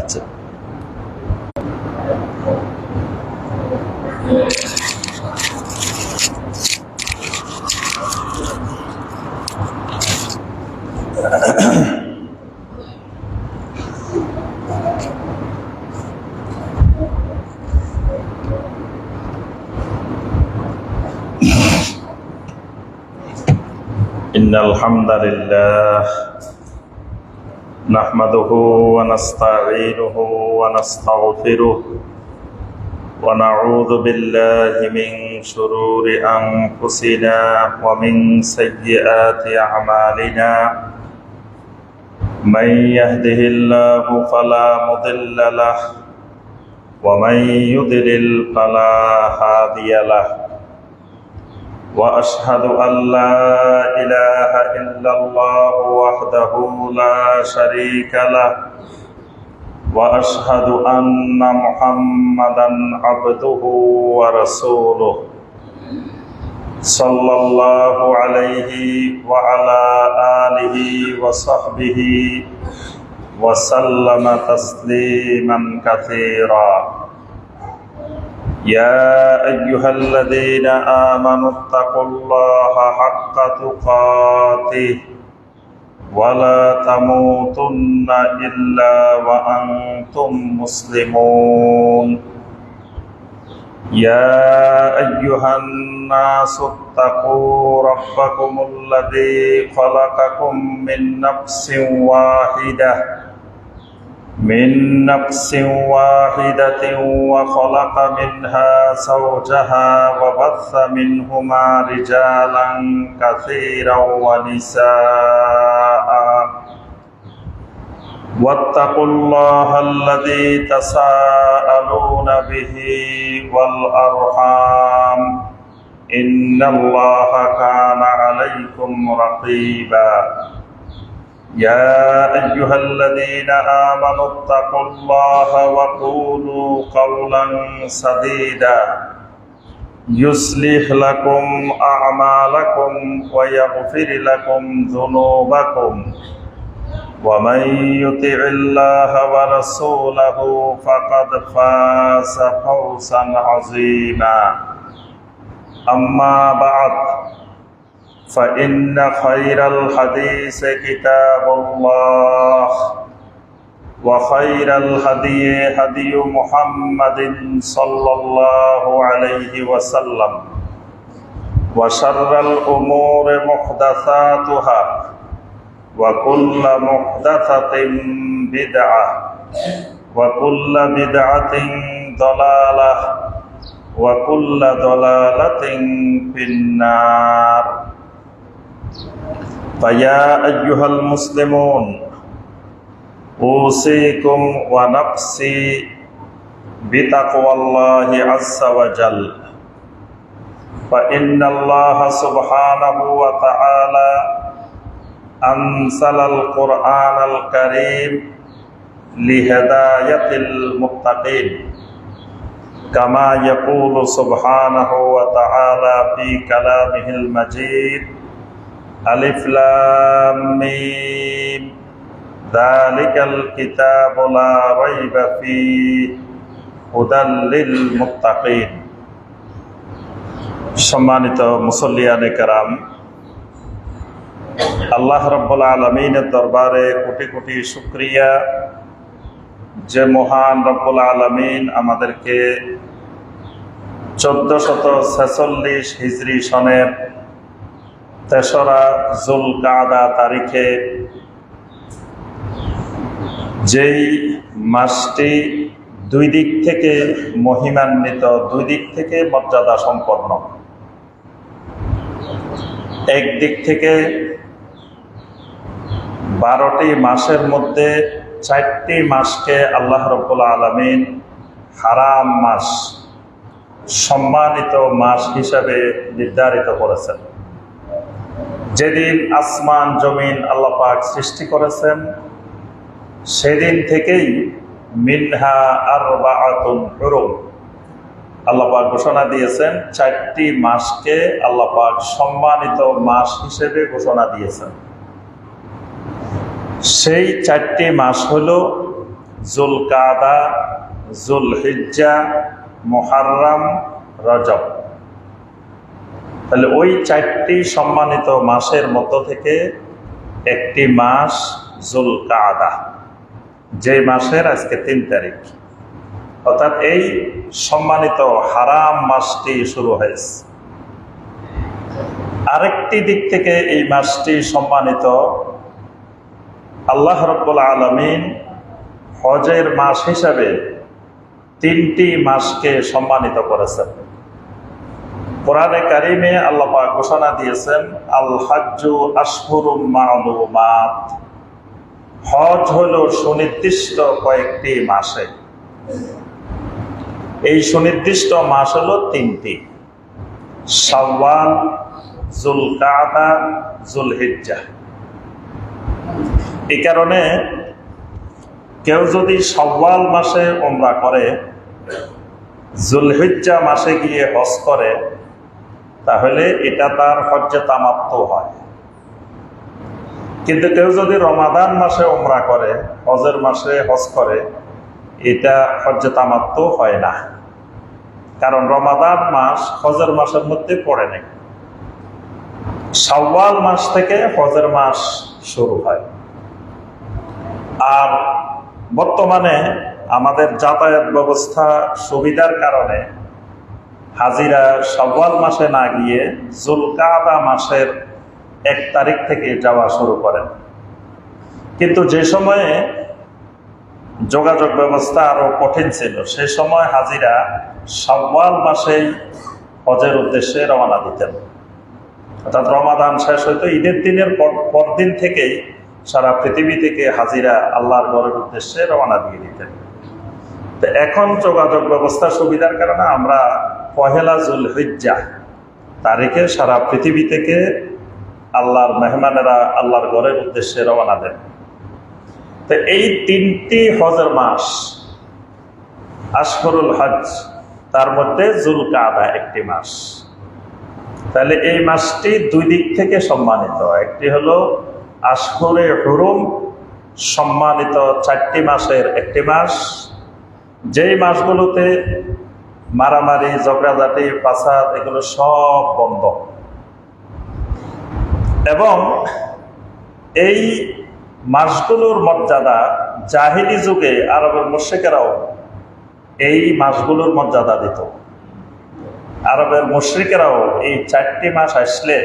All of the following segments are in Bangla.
আচ্ছা, إن الحمد لله نحمده ونستعينه ونستغفره ونعوذ بالله من شرور أنفسنا ومن سيئات أعمالنا من يهده الله فلا مضل له ومن يضلل فلا هادي له وأشهد أن لا إله إلا الله وحده لا شريك له وأشهد أن محمدا عبده ورسوله صلى الله عليه وعلى آله وصحبه وسلم تسليما كثيرا يا أيها الذين آمنوا اتقوا الله حق تقاته ولا تموتن إلا وأنتم مسلمون يا أيها الناس اتقوا ربكم الذي خلقكم من نفس واحدة وخلق منها زوجها وبث منهما رجالا كثيرا ونساء واتقوا الله الذي تساءلون به والأرحام إن الله كان عليكم رقيبا يا أيها الذين آمنوا اتقوا الله وقولوا قولا سديدا يصلح لكم أعمالكم ويغفر لكم ذنوبكم ومن يطع الله ورسوله فقد فاز فوزا عظيما أما بعد فإن خير الحديث كتاب الله وخير الهدي هدي محمد صلى الله عليه وسلم وشر الأمور محدثاتها وكل محدثة بدعة وكل بدعة ضلالة وكل ضلالة في النار فيا أيها المسلمون أوصيكم ونفسي بتقوى الله عز وجل فإن الله سبحانه وتعالى أنزل القرآن الكريم لهداية المتقين كما يقول سبحانه وتعالى في كلامه المجيد ألف لام ميم ذلك الكتاب لا ريب فيه هدى للمتقين সম্মানিত মুসল্লিয়ানে কেরাম, আল্লাহ রাব্বুল আলামিনের দরবারে কোটি কোটি শুকরিয়া যে মহান রব্বুল আলামিন আমাদেরকে 1446 হিজরি সনের 3রা যুলকাদা তারিখে, যেই মাসটি দুই দিক থেকে মহিমান্বিত, দুই দিক থেকে মর্যাদা সম্পন্ন। একদিক থেকে 12টি মাসের মধ্যে 4টি মাসকে আল্লাহ রাব্বুল আলামিন হারাম মাস, সম্মানিত মাস হিসাবে নির্ধারিত করেছেন। যেদিন আসমান জমিন আল্লাহ পাক সৃষ্টি করেছেন, সেদিন থেকেই মিনহা আরবাআতুন হুরুম, আল্লাহ পাক ঘোষণা দিয়েছেন 4টি মাসকে আল্লাহ পাক সম্মানিত মাস হিসেবে ঘোষণা দিয়েছেন। সেই 4টি মাস হলো জুলকাদা, জুলহিজ্জা, মুহররম, রজব। তাহলে ওই 4টি সম্মানিত মাসের মধ্য থেকে একটি মাস জুলকাদা, যে মাসের আজকে 3 তারিখ, অর্থাৎ এই সম্মানিত হারাম মাসটি শুরু হয়েছে। আরেকটি দিক থেকে এই মাসটি সম্মানিত। আল্লাহ রাব্বুল আলামিন হজের মাস হিসাবে 3টি মাসকে সম্মানিত করেছেন। কোরআনে কারিমে আল্লাহ পাক ঘোষণা দিয়েছেন, আল হাজ্জু আশহুরুম মা'লুমাত, হজ হলো সুনির্দিষ্ট কয়েকটি মাসে। এই সুনির্দিষ্ট মাস হলো 3টি, শাওয়াল, জুলকাদা, জুলহিজ্জা। এই কারণে কেউ যদি শাওয়াল মাসে উমরা করে, জুলহিজ্জা মাসে গিয়ে হজ করে, তাহলে এটা তার হজ্জে তামাত্তু হয়। কিন্তু কেউ যদি রমাদান মাসে উমরা করে, হজের মাসে হজ করে, এটা হজ্জে তামাত্তু হয় না, কারণ রমাদান মাস হজের মাসের মধ্যে পড়ে নেই। শাওয়াল মাস থেকে হজের মাস শুরু হয়। আর বর্তমানে আমাদের যাতায়াত ব্যবস্থা সুবিধার কারণে হাজিরা শাওয়াল মাসে না গিয়ে জুলকাদা মাসের 1 তারিখ থেকে যাওয়া শুরু করেন। কিন্তু যে সময়ে যোগাযোগ ব্যবস্থা আরো কঠিন ছিল, সে সময় হাজিরা শাওয়াল মাসেই হজের উদ্দেশ্যে রওনা দিতেন। অর্থাৎ রমাদান শেষ হইতো, ঈদের দিনের পরদিন থেকেই সারা পৃথিবী থেকে হাজিরা আল্লাহর ঘরের উদ্দেশ্যে রওনা দিয়ে দিতেন। তো এখন যোগাযোগ ব্যবস্থা সুবিধার কারণে আমরা 1 জুলহিজ্জা তারিখে সারা পৃথিবী থেকে আল্লাহর মেহমানেরা আল্লাহর ঘরের উদ্দেশ্যে রওনা দেন। তো এই 3টি হজের মাস আশহুরুল হজ, তার মধ্যে জুলকাদা একটি মাস। তাহলে এই মাসটি 2 দিক থেকে সম্মানিত। একটি হলো আশহুরে হুরুম, সম্মানিত 4টি মাসের একটি মাস, যেই মাসগুলোতে মারামারি, ঝগড়াঝাটি, ফাসাদ এগুলো সব বন্ধ। এবং এই মাসগুলোর মর্যাদা জাহিলি যুগে আরবের মুশরিকেরাও এই মাসগুলোর মর্যাদা দিত। আরবের মুশরিকেরাও এই 4টি মাস আসলে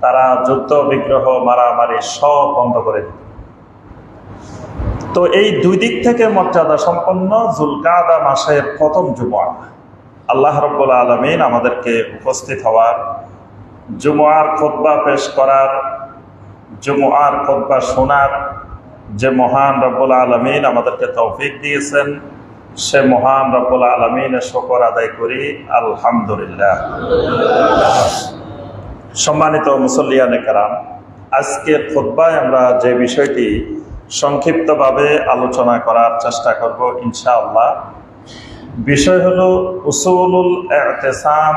তারা যুদ্ধ, বিগ্রহ, মারামারি সব বন্ধ করে দিত। তো এই 2 দিক থেকে মর্যাদা সম্পন্ন জুলকাদা মাসের প্রথম জুমআ, আল্লাহ রাব্বুল আলামিন আমাদেরকে উপস্থিত হওয়ার, জুমআর খুতবা পেশ করার, জুমআর খুতবা শোনার যে মহান রব্বুল আলামিন আমাদেরকে তৌফিক দিয়েছেন, সে মহান রব্বুল আলামিনের শুকর আদায় করি, আলহামদুলিল্লাহ। সম্মানিত মুসল্লিয়ানে কেরাম, আজকের খুতবায় আমরা যে বিষয়টি সংক্ষিপ্তভাবে আলোচনা করার চেষ্টা করব ইনশাআল্লাহ, বিষয় হলো উসুলুল ইতিসাম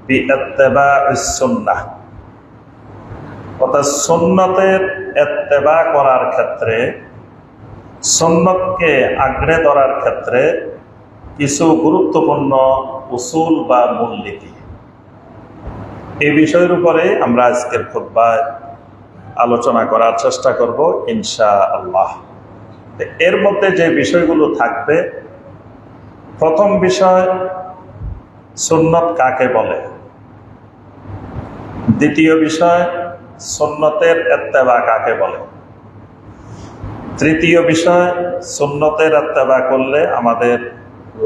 বিইত্তিবা'ইস সুন্নাহ, অর্থাৎ সুন্নতের ইত্তেবা করার ক্ষেত্রে, সুন্নতকে আঁকড়ে ধরার ক্ষেত্রে কিছু গুরুত্বপূর্ণ উসুল বা মূলনীতি। এই বিষয়ের উপরে আমরা আজকের খুতবায় আলোচনা করার চেষ্টা করব ইনশাআল্লাহ। এর মধ্যে যে বিষয়গুলো থাকবে, প্রথম বিষয় সুন্নত কাকে বলে, দ্বিতীয় বিষয় সুন্নতের ইত্তেবা কাকে বলে, তৃতীয় বিষয় সুন্নতের ইত্তেবা করলে আমাদের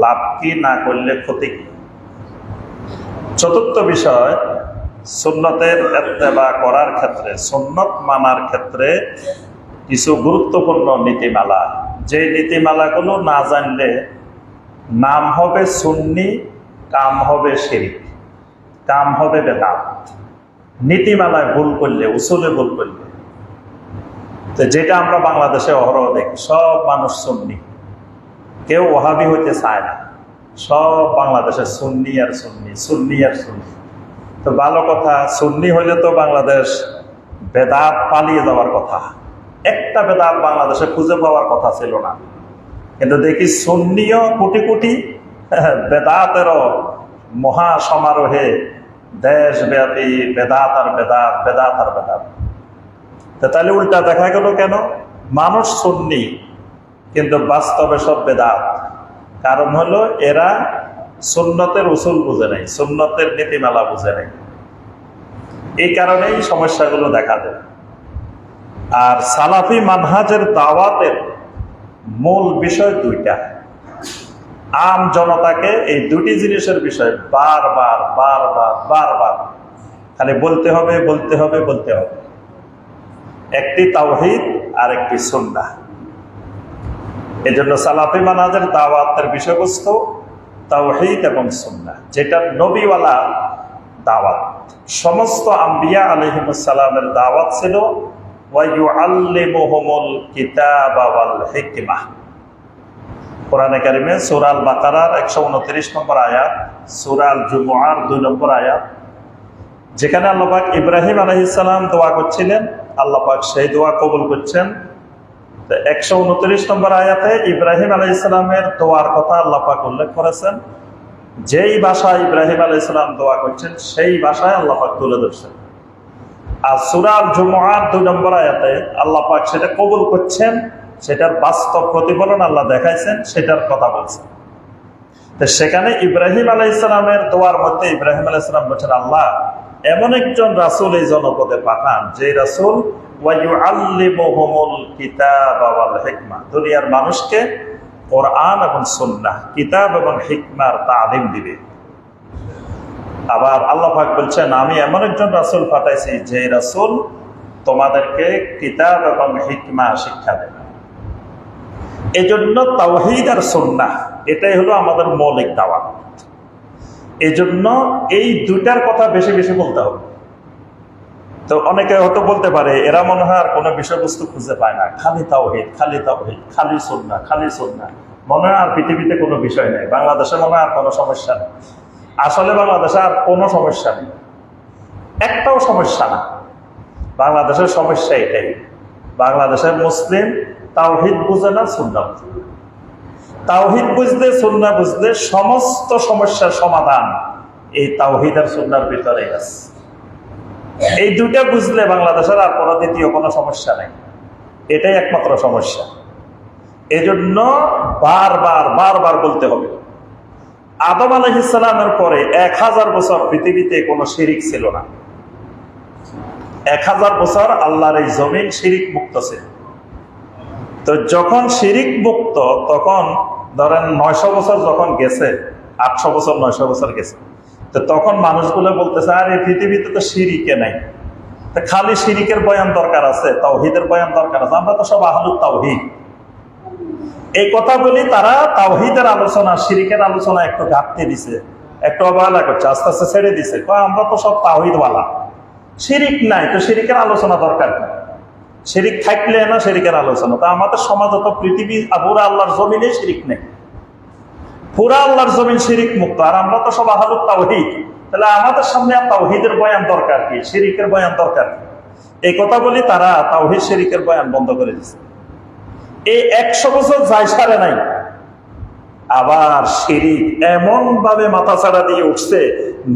লাভ কি, না করলে ক্ষতি কি, চতুর্থ বিষয় সুন্নতের ইত্তেবা করার ক্ষেত্রে, সুন্নত মানার ক্ষেত্রে কিছু গুরুত্বপূর্ণ নীতিমালা, যে নীতিমালাগুলো না জানলে নাম হবে সুন্নি, কাম হবে শিরক, কাম হবে বেদাত। নীতিমালায় ভুল করলে, উসুলে ভুল করলে, তো যেটা আমরা বাংলাদেশে অহরহ দেখি, সব মানুষ সুন্নি, কেউ ওহাবি হইতে চায় না, সব বাংলাদেশে সুন্নি আর সুন্নি, সুন্নি আর সুন্নি। তো ভালো কথা, সুন্নি হইলে তো বাংলাদেশ বেদাত পালিয়ে যাওয়ার কথা, একটা বেদাত বাংলাদেশে খুঁজে পাওয়ার কথা ছিল না। কিন্তু দেখি সুন্নিও কোটি কোটি বেদাতেরও মহা সমারোহে দেশব্যাপী বেদাত আর বেদাত, বেদাত আর বেদাত। তাহলে উল্টা দেখা গেল কেন? মানুষ সুন্নি কিন্তু বাস্তবে সব বেদাত। কারণ হলো এরা সুন্নতের উসুল বুঝে নাই, সুন্নতের নীতিমালা বুঝে নাই। এই কারণেই সমস্যাগুলো দেখা দেয়। আর সালাফি মানহাজের দাওয়াতের মূল বিষয় দুইটা। আম জনতাকে এই দুটি জিনিসের বিষয় বারবার বারবার বারবার খালি বলতে হবে, বলতে হবে, বলতে হবে। একটি তাওহীদ আর একটি সুন্নাহ। এজন্য সালাফি মানহাজের দাওয়াতের বিষয়বস্তু তাওহীদ এবং সুন্নাহ, যেটা নবীওয়ালা দাওয়াত। সমস্ত আম্বিয়া আলাইহিমুস সালামের দাওয়াত ছিল ওয়া ইউআল্লিমুহুমুল কিতাবা ওয়াল হিকমাহ। কোরআনে কারিমে সূরা আল বাকারার 129 নম্বর আয়াত, সূরা আল জুমুআর 2 নম্বর আয়াত, যেখানে আল্লাহ পাক ইব্রাহিম আলাইহিস সালাম দোয়া করছিলেন, আল্লাহ পাক সেই দোয়া কবুল করছেন। 129 নম্বর আয়াতে ইব্রাহিম আলাইহিস সালামের দোয়ার কথা আল্লাহ পাক উল্লেখ করেছেন। যেই ভাষায় ইব্রাহিম আলাইহিস সালাম দোয়া করছেন সেই ভাষায় আল্লাহ পাক তুলে ধরছেন। আর সূরা আল জুমুআর 2 নম্বর আয়াতে আল্লাহ পাক সেটা কবুল করছেন, সেটার বাস্তব প্রতিফলন আল্লাহ দেখাইছেন, সেটার কথা বলছেন। তো সেখানে ইব্রাহিম আলাইহিস সালামের দোয়ার মধ্যে ইব্রাহিম আলাইহিস সালাম বলছেন, আল্লাহ এমন একজন রাসূল এই জনপদে পাঠান যে রাসূল ওয়া ইউআল্লিমুহুমুল কিতাবা ওয়াল হিকমা, দুনিয়ার মানুষকে কোরআন এবং সুন্নাহ, কিতাব এবং হিকমার তালিম দিবে। আবার আল্লাহ পাক বলছেন, আমি এমন একজন রাসূল পাঠাইছি যে রাসূল তোমাদেরকে কিতাব এবং হিকমা শিক্ষা দেবে। এজন্য তাওহীদ আর সুন্নাহ এটাই হলো আমাদের মৌলিক দাওয়াত। এজন্য এই দুইটার কথা বেশি বেশি বলতে হবে। তো অনেকে হয়তো বলতে পারে এরা মনে হয় আর কোনো বিষয়বস্তু খুঁজে পায় না, খালি তাওহীদ, খালি তাওহীদ, খালি সুন্নাহ, খালি সুন্নাহ, মনে হয় আর পৃথিবীতে কোনো বিষয় নেই, বাংলাদেশে মনে হয় আর কোনো সমস্যা নেই। আসলে বাংলাদেশে আর কোনো সমস্যা নেই, একটাও সমস্যা না। বাংলাদেশের সমস্যা এটাই, বাংলাদেশের মুসলিম তাওহীদ বুঝে না, সুন্নাহ বুঝে না। তাওহীদ বুঝলে, সুন্নাহ বুঝলে সমস্ত সমস্যার সমাধান এই তাওহীদ আর সুন্নাহর ভিতরেই আছে। এই দুটা বুঝলে বাংলাদেশের আর কোনো দ্বিতীয় কোনো সমস্যা নেই, এটাই একমাত্র সমস্যা। এজন্য বারবার বারবার বলতে হবে। আদম আলাইহিস সালামের পরে 1000 বছর পৃথিবীতে কোনো শিরিক ছিল না। 1000 বছর আল্লাহর এই জমিন শিরিক মুক্ত ছিল। তো যখন শিরিক মুক্ত, তখন ধরেন 900 বছর যখন গেছে, 800 বছর 900 বছর গেছে, তো তখন মানুষগুলো বলতেছে আর এই পৃথিবীতে তো শিরিকে নাই, তো খালি শিরিকের বয়ান দরকার আছে, তাওহীদের বয়ান দরকার আছে, আমরা তো সব আহলুত তাওহীদ। এই কথা বলি তারা তাওহীদের আলোচনা, শিরিকের আলোচনা একটু ঘাটতি দিছে, একটু অবহেলা করছে, আস্তে আস্তে ছেড়ে দিছে। আমরা তো সব তাওহীদওয়ালা, শিরিক নাই, তো শিরিকের আলোচনা দরকার কি? শিরিক থাকলে না শিরিকের আলোচনা। তা আমাদের সমাজে তো পৃথিবী পুরা আল্লাহর জমিনে শিরিক নেই, পুরা আল্লাহর জমিন শিরিক মুক্ত, আর আমরা তো সব আহলুত তাওহীদ। তাহলে আমাদের সামনে আর তাওহীদের বয়ান দরকার কি, শিরিকের বয়ান দরকার কি? এই কথা বলি তারা তাওহীদ শিরিকের বয়ান বন্ধ করে দিচ্ছে। এই 100 বছর যায় সারে নাই, আবার শিরিক এমন ভাবে মাথা ছাড়া দিয়ে উঠছে।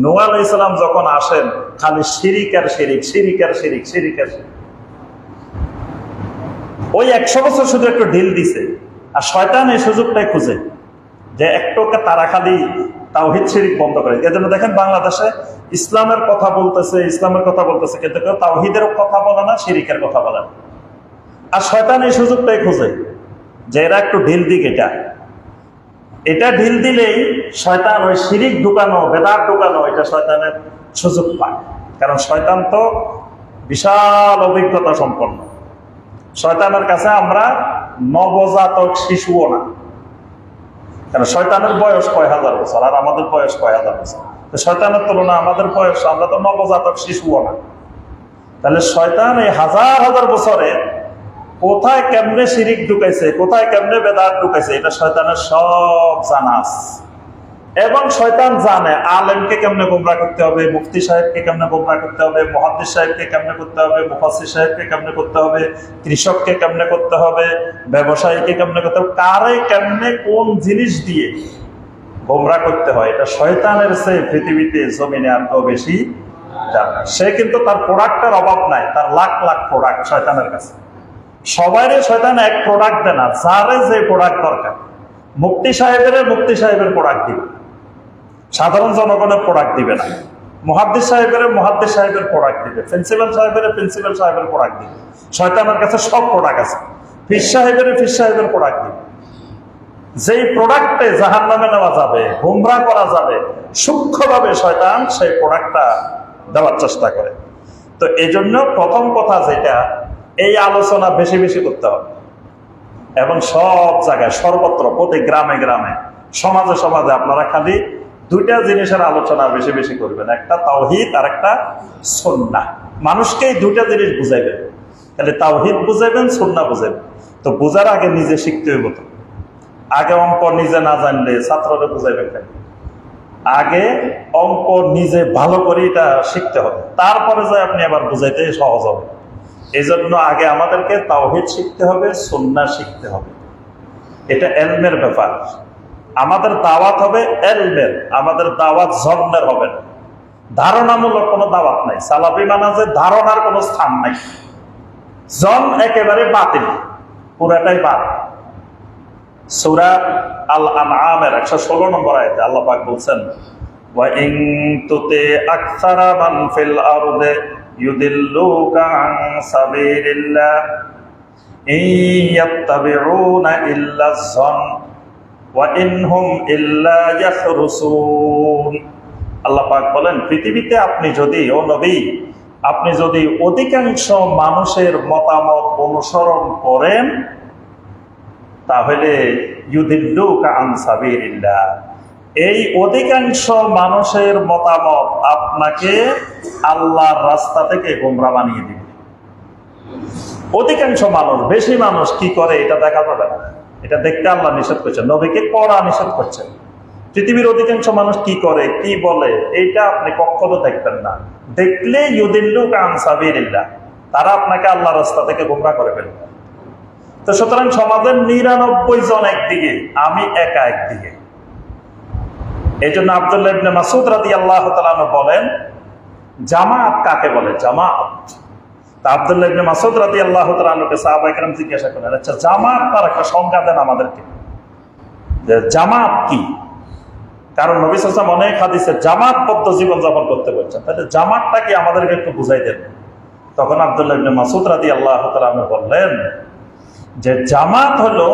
নূহ আলাইহিস সালাম যখন আসেন, খালি শিরিক আর শিরিক, শিরিক আর শিরিক, শিরিক আর শিরিক। ওই 100 বছর শুধু একটু ঢিল দিছে, আর শয়তান এই সুযোগটাই খুঁজে যে একটু তারা খালি তাওহীদ শিরিক বন্ধ করে। এজন্য দেখেন বাংলাদেশে ইসলামের কথা বলতেছে, ইসলামের কথা বলতেছে, কিন্তু কেউ তাওহীদের কথা বলে না, শিরিকের কথা বলে না। আর শয়তান এই সুযোগটাই খুঁজে যে এরা একটু ঢিল দিক, এটা ঢিল দিলেই শয়তান ওই শিরিক ঢুকানো, বেদাত ঢুকানো, এটা শয়তানের সুযোগ পায়। কারণ শয়তান তো বিশাল অভিজ্ঞতা সম্পন্ন। শয়তানের কাছে আমরা নবজাতক শিশুও না, কারণ শয়তানের বয়স কয় হাজার বছর, আর আমাদের বয়স কয় হাজার বছর। তো শয়তানের তুলনা আমাদের বয়স, আমরা তো নবজাতক শিশুও না। তাহলে শয়তান এই হাজার হাজার বছরে কোথায় কেমনে শিরিক ঢুকাইছে, কোথায় কেমনে বেদাত ঢুকাইছে, এটা শয়তানের সব জানা আছে। এবং শয়তান জানে আলেমকে কেমনে গোমরা করতে হবে, মুফতি সাহেবকে কেমনে গোমরা করতে হবে, মুহাদ্দিস সাহেবকে কেমনে করতে হবে, মুফাসসির সাহেবকে কেমনে করতে হবে, কৃষককে কেমনে করতে হবে, ব্যবসায়ীকে কেমনে করতে হবে, কারে কেমনে কোন জিনিস দিয়ে গোমরা করতে হয়, এটা শয়তানের চেয়ে পৃথিবীতে জমিনে আর তো বেশি জানে। সে কিন্তু তার প্রোডাক্টের অভাব নাই, তার লাখ লাখ প্রোডাক্ট শয়তানের কাছে। সবাইরে শয়তান এক প্রোডাক্ট দেয় না, যারে যে প্রোডাক্ট দরকার। মুফতি সাহেবের প্রোডাক্ট দিবে, সাধারণ জনগণের প্রোডাক্ট দিবে না। মুহাদ্দিস সাহেবের প্রোডাক্ট দিবে, প্রিন্সিপাল সাহেবের প্রোডাক্ট দিবে। শয়তানের কাছে সব প্রোডাক্ট আছে। পীর সাহেবের প্রোডাক্ট দিবে। যেই প্রোডাক্টে জাহান্নামে নেওয়া যাবে, গোমরা করা যাবে, সূক্ষ্মভাবে শয়তান সেই প্রোডাক্টটা দেওয়ার চেষ্টা করে। তো এই জন্য প্রথম কথা যেটা, এই আলোচনা বেশি বেশি করতে হবে এবং সব জায়গায় সর্বত্র, প্রতি গ্রামে গ্রামে, সমাজে সমাজে আপনারা খালি দুইটা জিনিসের আলোচনা বেশি বেশি করবেন, একটা তাওহীদ আর একটা সুন্নাহ। মানুষকে এই দুইটা জিনিস বুঝাইবেন, তাহলে তাওহীদ বুঝাইবেন, সুন্নাহ বুঝাইবেন। তো বুঝার আগে নিজে শিখতে হইব। তো আগে অঙ্ক নিজে না জানলে ছাত্ররা বুঝাইবেন কেন? আগে অঙ্ক নিজে ভালো করে এটা শিখতে হবে, তারপরে যে আপনি আবার বুঝাইতে সহজ হবে। এই জন্য আগে আমাদেরকে তাওহীদ শিখতে হবে, সুন্নাহ শিখতে হবে। এটা এলমের ব্যাপার। আমাদের দাওয়াত হবে এলমের, আমাদের দাওয়াত জন্মের হবে না। ধারণামূলক কোনো দাওয়াত নাই। সালাফি মানাজে ধারণার কোনো স্থান নাই। জন একেবারে বাতিল, পুরাটাই বাদ। সূরা আল আনআমের 116 নম্বর আয়াতে আল্লাহ পাক বলছেন, ওয়া ইন তুতি আকসারা মান ফিল আরদি ইউদিল্লুকা আন সাবিলিল্লাহ ইয়াত্তাবিউনা ইল্লা য-জন ওয়া ইনহুম ইল্লা ইয়াখরুসুন। আল্লাহ পাক বলেন, পৃথিবীতে আপনি যদি, ও নবী, আপনি যদি অধিকাংশ মানুষের মতামত অনুসরণ করেন, তাহলে ইউদিল্লুকা আন সাবিলিল্লাহ, এই অধিকাংশ মানুষের মতামত আপনাকে আল্লাহর রাস্তা থেকে গোমরা বানিয়ে দিবে। অধিকাংশ মানুষ, বেশি মানুষ কি করে এটা দেখা যাবে না, এটা দেখতে আল্লাহ নিষেধ করছেন, নবীকে পড়া নিষেধ করছেন। পৃথিবীর অধিকাংশ মানুষ কি করে, কি বলে, এইটা আপনি কখনো দেখবেন না। দেখলে ইউদিল্লুকা আন সাবিলিল্লাহ, তারা আপনাকে আল্লাহর রাস্তা থেকে গোমরা করে ফেলবে। তো সুতরাং সমাজের 99 জন একদিকে, আমি একা একদিকে। এই জন্য আব্দুল্লাহ ইবনে মাসউদ রাদিয়াল্লাহু তাআলা আনহু বলেন, জামাত কাকে বলে? জামাত। তা আব্দুল্লাহ ইবনে মাসউদ রাদিয়াল্লাহু তাআলা আনহুকে সাহাবায়ে কেরাম জিজ্ঞাসা করলেন, আচ্ছা জামাত তার একটা সংজ্ঞা দেন আমাদেরকে, যে জামাত কি? কারণ নবী সাল্লাল্লাহু আলাইহি ওয়াসাল্লাম অনেক হাদিসে জামাতবদ্ধ জীবন যাপন করতে বলছেন, তাহলে জামাতটা কি আমাদেরকে একটু বুঝাই দেন। তখন আব্দুল্লাহ ইবনে মাসউদ রাদিয়াল্লাহু তাআলা আনহু বললেন যে জামাত হলো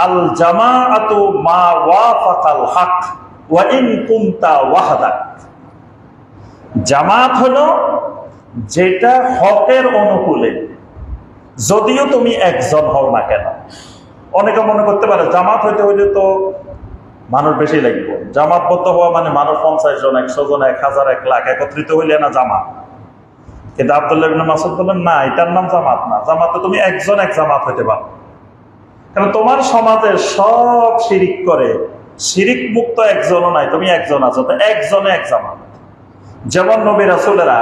আল জামাআতু মা ওয়াফাকাল হক ওয়া ইন কুনতা ওয়াহদাক। জামাত হলো যেটা হকের অনুকূলে, যদিও তুমি একজন হও না কেন। অনেকে মনে করতে পারে জামাত হইতে হইলে তো মানুষ বেশি লাগবে, জামাতবদ্ধ হওয়া মানে মানুষ 50 জন, 100 জন, 1000, 1 লাখ একত্রিত হইলে না জামাত। কিন্তু আব্দুল্লাহ ইবনে মাসউদ বললেন, না, এটার নাম জামাত না। জামাতে তুমি একজন এক জামাত হইতে পারো, কারণ তোমার সমাজে সব শিরিক করে, শিরিক মুক্ত একজনও নাই, তুমি একজন আছো, তো একজনে এক জামাত। যেমন নবী রাসূলেরা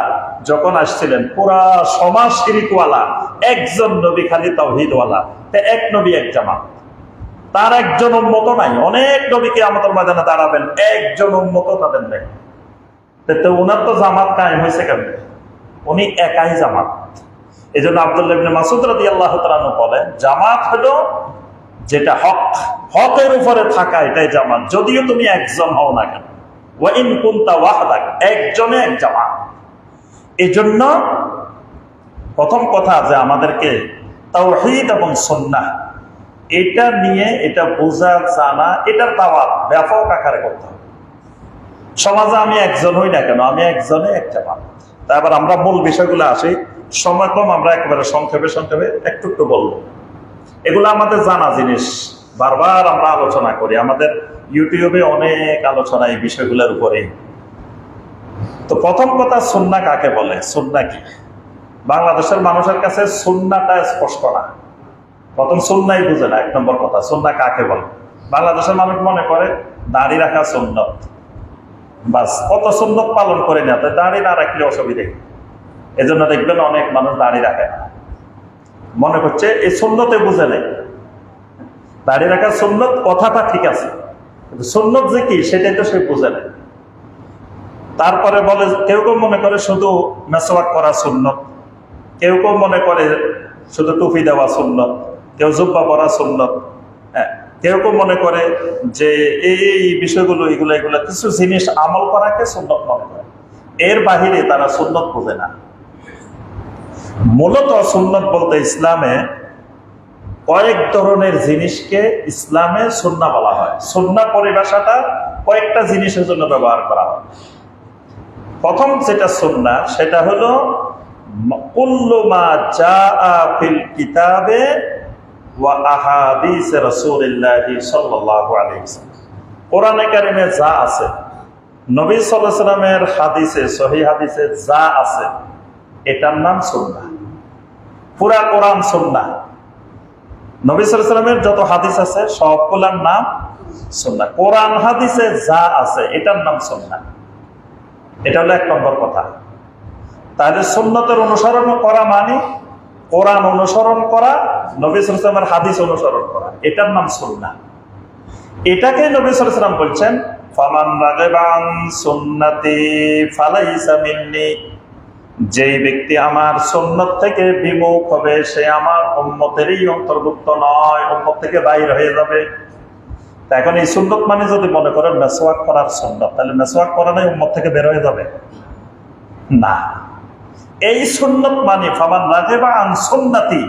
যখন আসছিলেন পুরা সমাজ শিরিকওয়ালা, একজন নবী খালি তাওহীদওয়ালা, তো এক নবী এক জামাত। তার একজন উম্মত নাই, অনেক নবী কিয়ামতের ময়দানে দাঁড়াবেন, একজন উম্মত তাদের নেই। তো উনার তো জামাত কায়েম হয়েছে কেমনে? উনি একাই জামাত। এই জন্য আব্দুল্লাহ ইবনে মাসউদ রাদিয়াল্লাহু তাআলা আনহু বলেন, জামাত হলো যেটা হক, হকের উপরে থাকা, এটাই জামাত, যদিও তুমি একজন হও না কেন। ওয়া ইন কুনতা ওয়াহদাক, একজনে এক জামাত। এই জন্য প্রথম কথা যে আমাদেরকে তাওহীদ এবং সুন্নাহ এটা নিয়ে, এটা বোঝা জানা, এটার দাওয়াত ব্যাপক আকারে করতে হবে। সমাজে আমি একজন হই না কেন, আমি একজনে এক জামাত। তারপর আমরা মূল বিষয়গুলো আসি, সময় কম, আমরা একেবারে সংক্ষেপে একটু একটু বলবো। এগুলো আমাদের জানা জিনিস, বারবার আমরা আলোচনা করি, আমাদের ইউটিউবে অনেক আলোচনা এই বিষয়গুলোর উপরে। তো প্রথম কথা, সুন্নাহ কাকে বলে? সুন্নাহ কি? বাংলাদেশের মানুষের কাছে সুন্নাহটা স্পষ্ট না। প্রথম সুন্নাহই বুঝে না, 1 নম্বর কথা। সুন্নাহ কাকে বলে? বাংলাদেশের মানুষ মনে করে দাড়ি রাখা সুন্নত, বাস কত সুন্নত পালন করে না, তো দাড়ি না রাখলে অসুবিধে। এজন্য দেখবেন অনেক মানুষ দাড়ি রাখে না, মনে করছে এই সুন্নতে বুঝে নেই। দাড়ি রাখার সুন্নত কথাটা ঠিক আছে, কিন্তু সুন্নত যে কি সেটাই তো সে বুঝে নেই। তারপরে বলে, কেউ কেউ মনে করে শুধু মেসওয়াক করা সুন্নত, কেউ কেউ মনে করে শুধু টুপি দেওয়া সুন্নত, কেউ জুব্বা পরা সুন্নত, হ্যাঁ, কেউ কেউ মনে করে যে এই বিষয়গুলো এগুলো কিছু জিনিস আমল করাকে সুন্নত মনে করে। এর বাহিরে তারা সুন্নত বোঝে না। মূলত সুন্নত বলতে ইসলামে কয়েক ধরনের জিনিসকে ইসলামে সুন্নাহ বলা হয়। সুন্নাহ পরিভাষাটা কয়েকটা জিনিসের জন্য ব্যবহার করা হয়। প্রথম যেটা সুন্নাহ সেটা হলো কুল্লু মা জাআ ফিল কিতাবে ওয়া আহাদিস রাসূলিল্লাহি সাল্লাল্লাহু আলাইহি ওয়াসাল্লাম। কোরআনে কারিমে যা আছে, নবী সাল্লাল্লাহু আলাইহি ওয়াসাল্লামের হাদিসে, সহিহ হাদিসে যা আছে, এটার নাম সুন্নাহ। পুরা কোরআন সুন্নাহ। নবী সাল্লাল্লাহু আলাইহি ওয়াসাল্লামের যত হাদিস আছে সবগুলোর নাম সুন্নাহ। কোরআন হাদিসে যা আছে এটার নাম সুন্নাহ। এটা হলো 1 নম্বর কথা। তাহলে সুন্নতের অনুসরণ করা মানে কোরআন অনুসরণ করা, নবী সাল্লাল্লাহু আলাইহি ওয়াসাল্লামের হাদিস অনুসরণ করা, এটার নাম সুন্নাহ। এটাকে নবী সাল্লাল্লাহু আলাইহি ওয়াসাল্লাম বলছেন, ফামান রাগিবা আন সুন্নতি ফালাইসা মিন্নি। যেই ব্যক্তি আমার সুন্নত থেকে বিমুখ হবে সে আমার উম্মতেরই অন্তর্ভুক্ত নয়, উম্মত থেকে বাইর হয়ে যাবে। এখন এই সুন্নত মানে যদি মনে করেন মেসওয়াক করার সুন্নত, তাহলে মেসওয়াক করা নাই উম্মত থেকে বের হয়ে যাবে না। এই সুন্নত মানে ফামান রাগিবা আন সুন্নতি,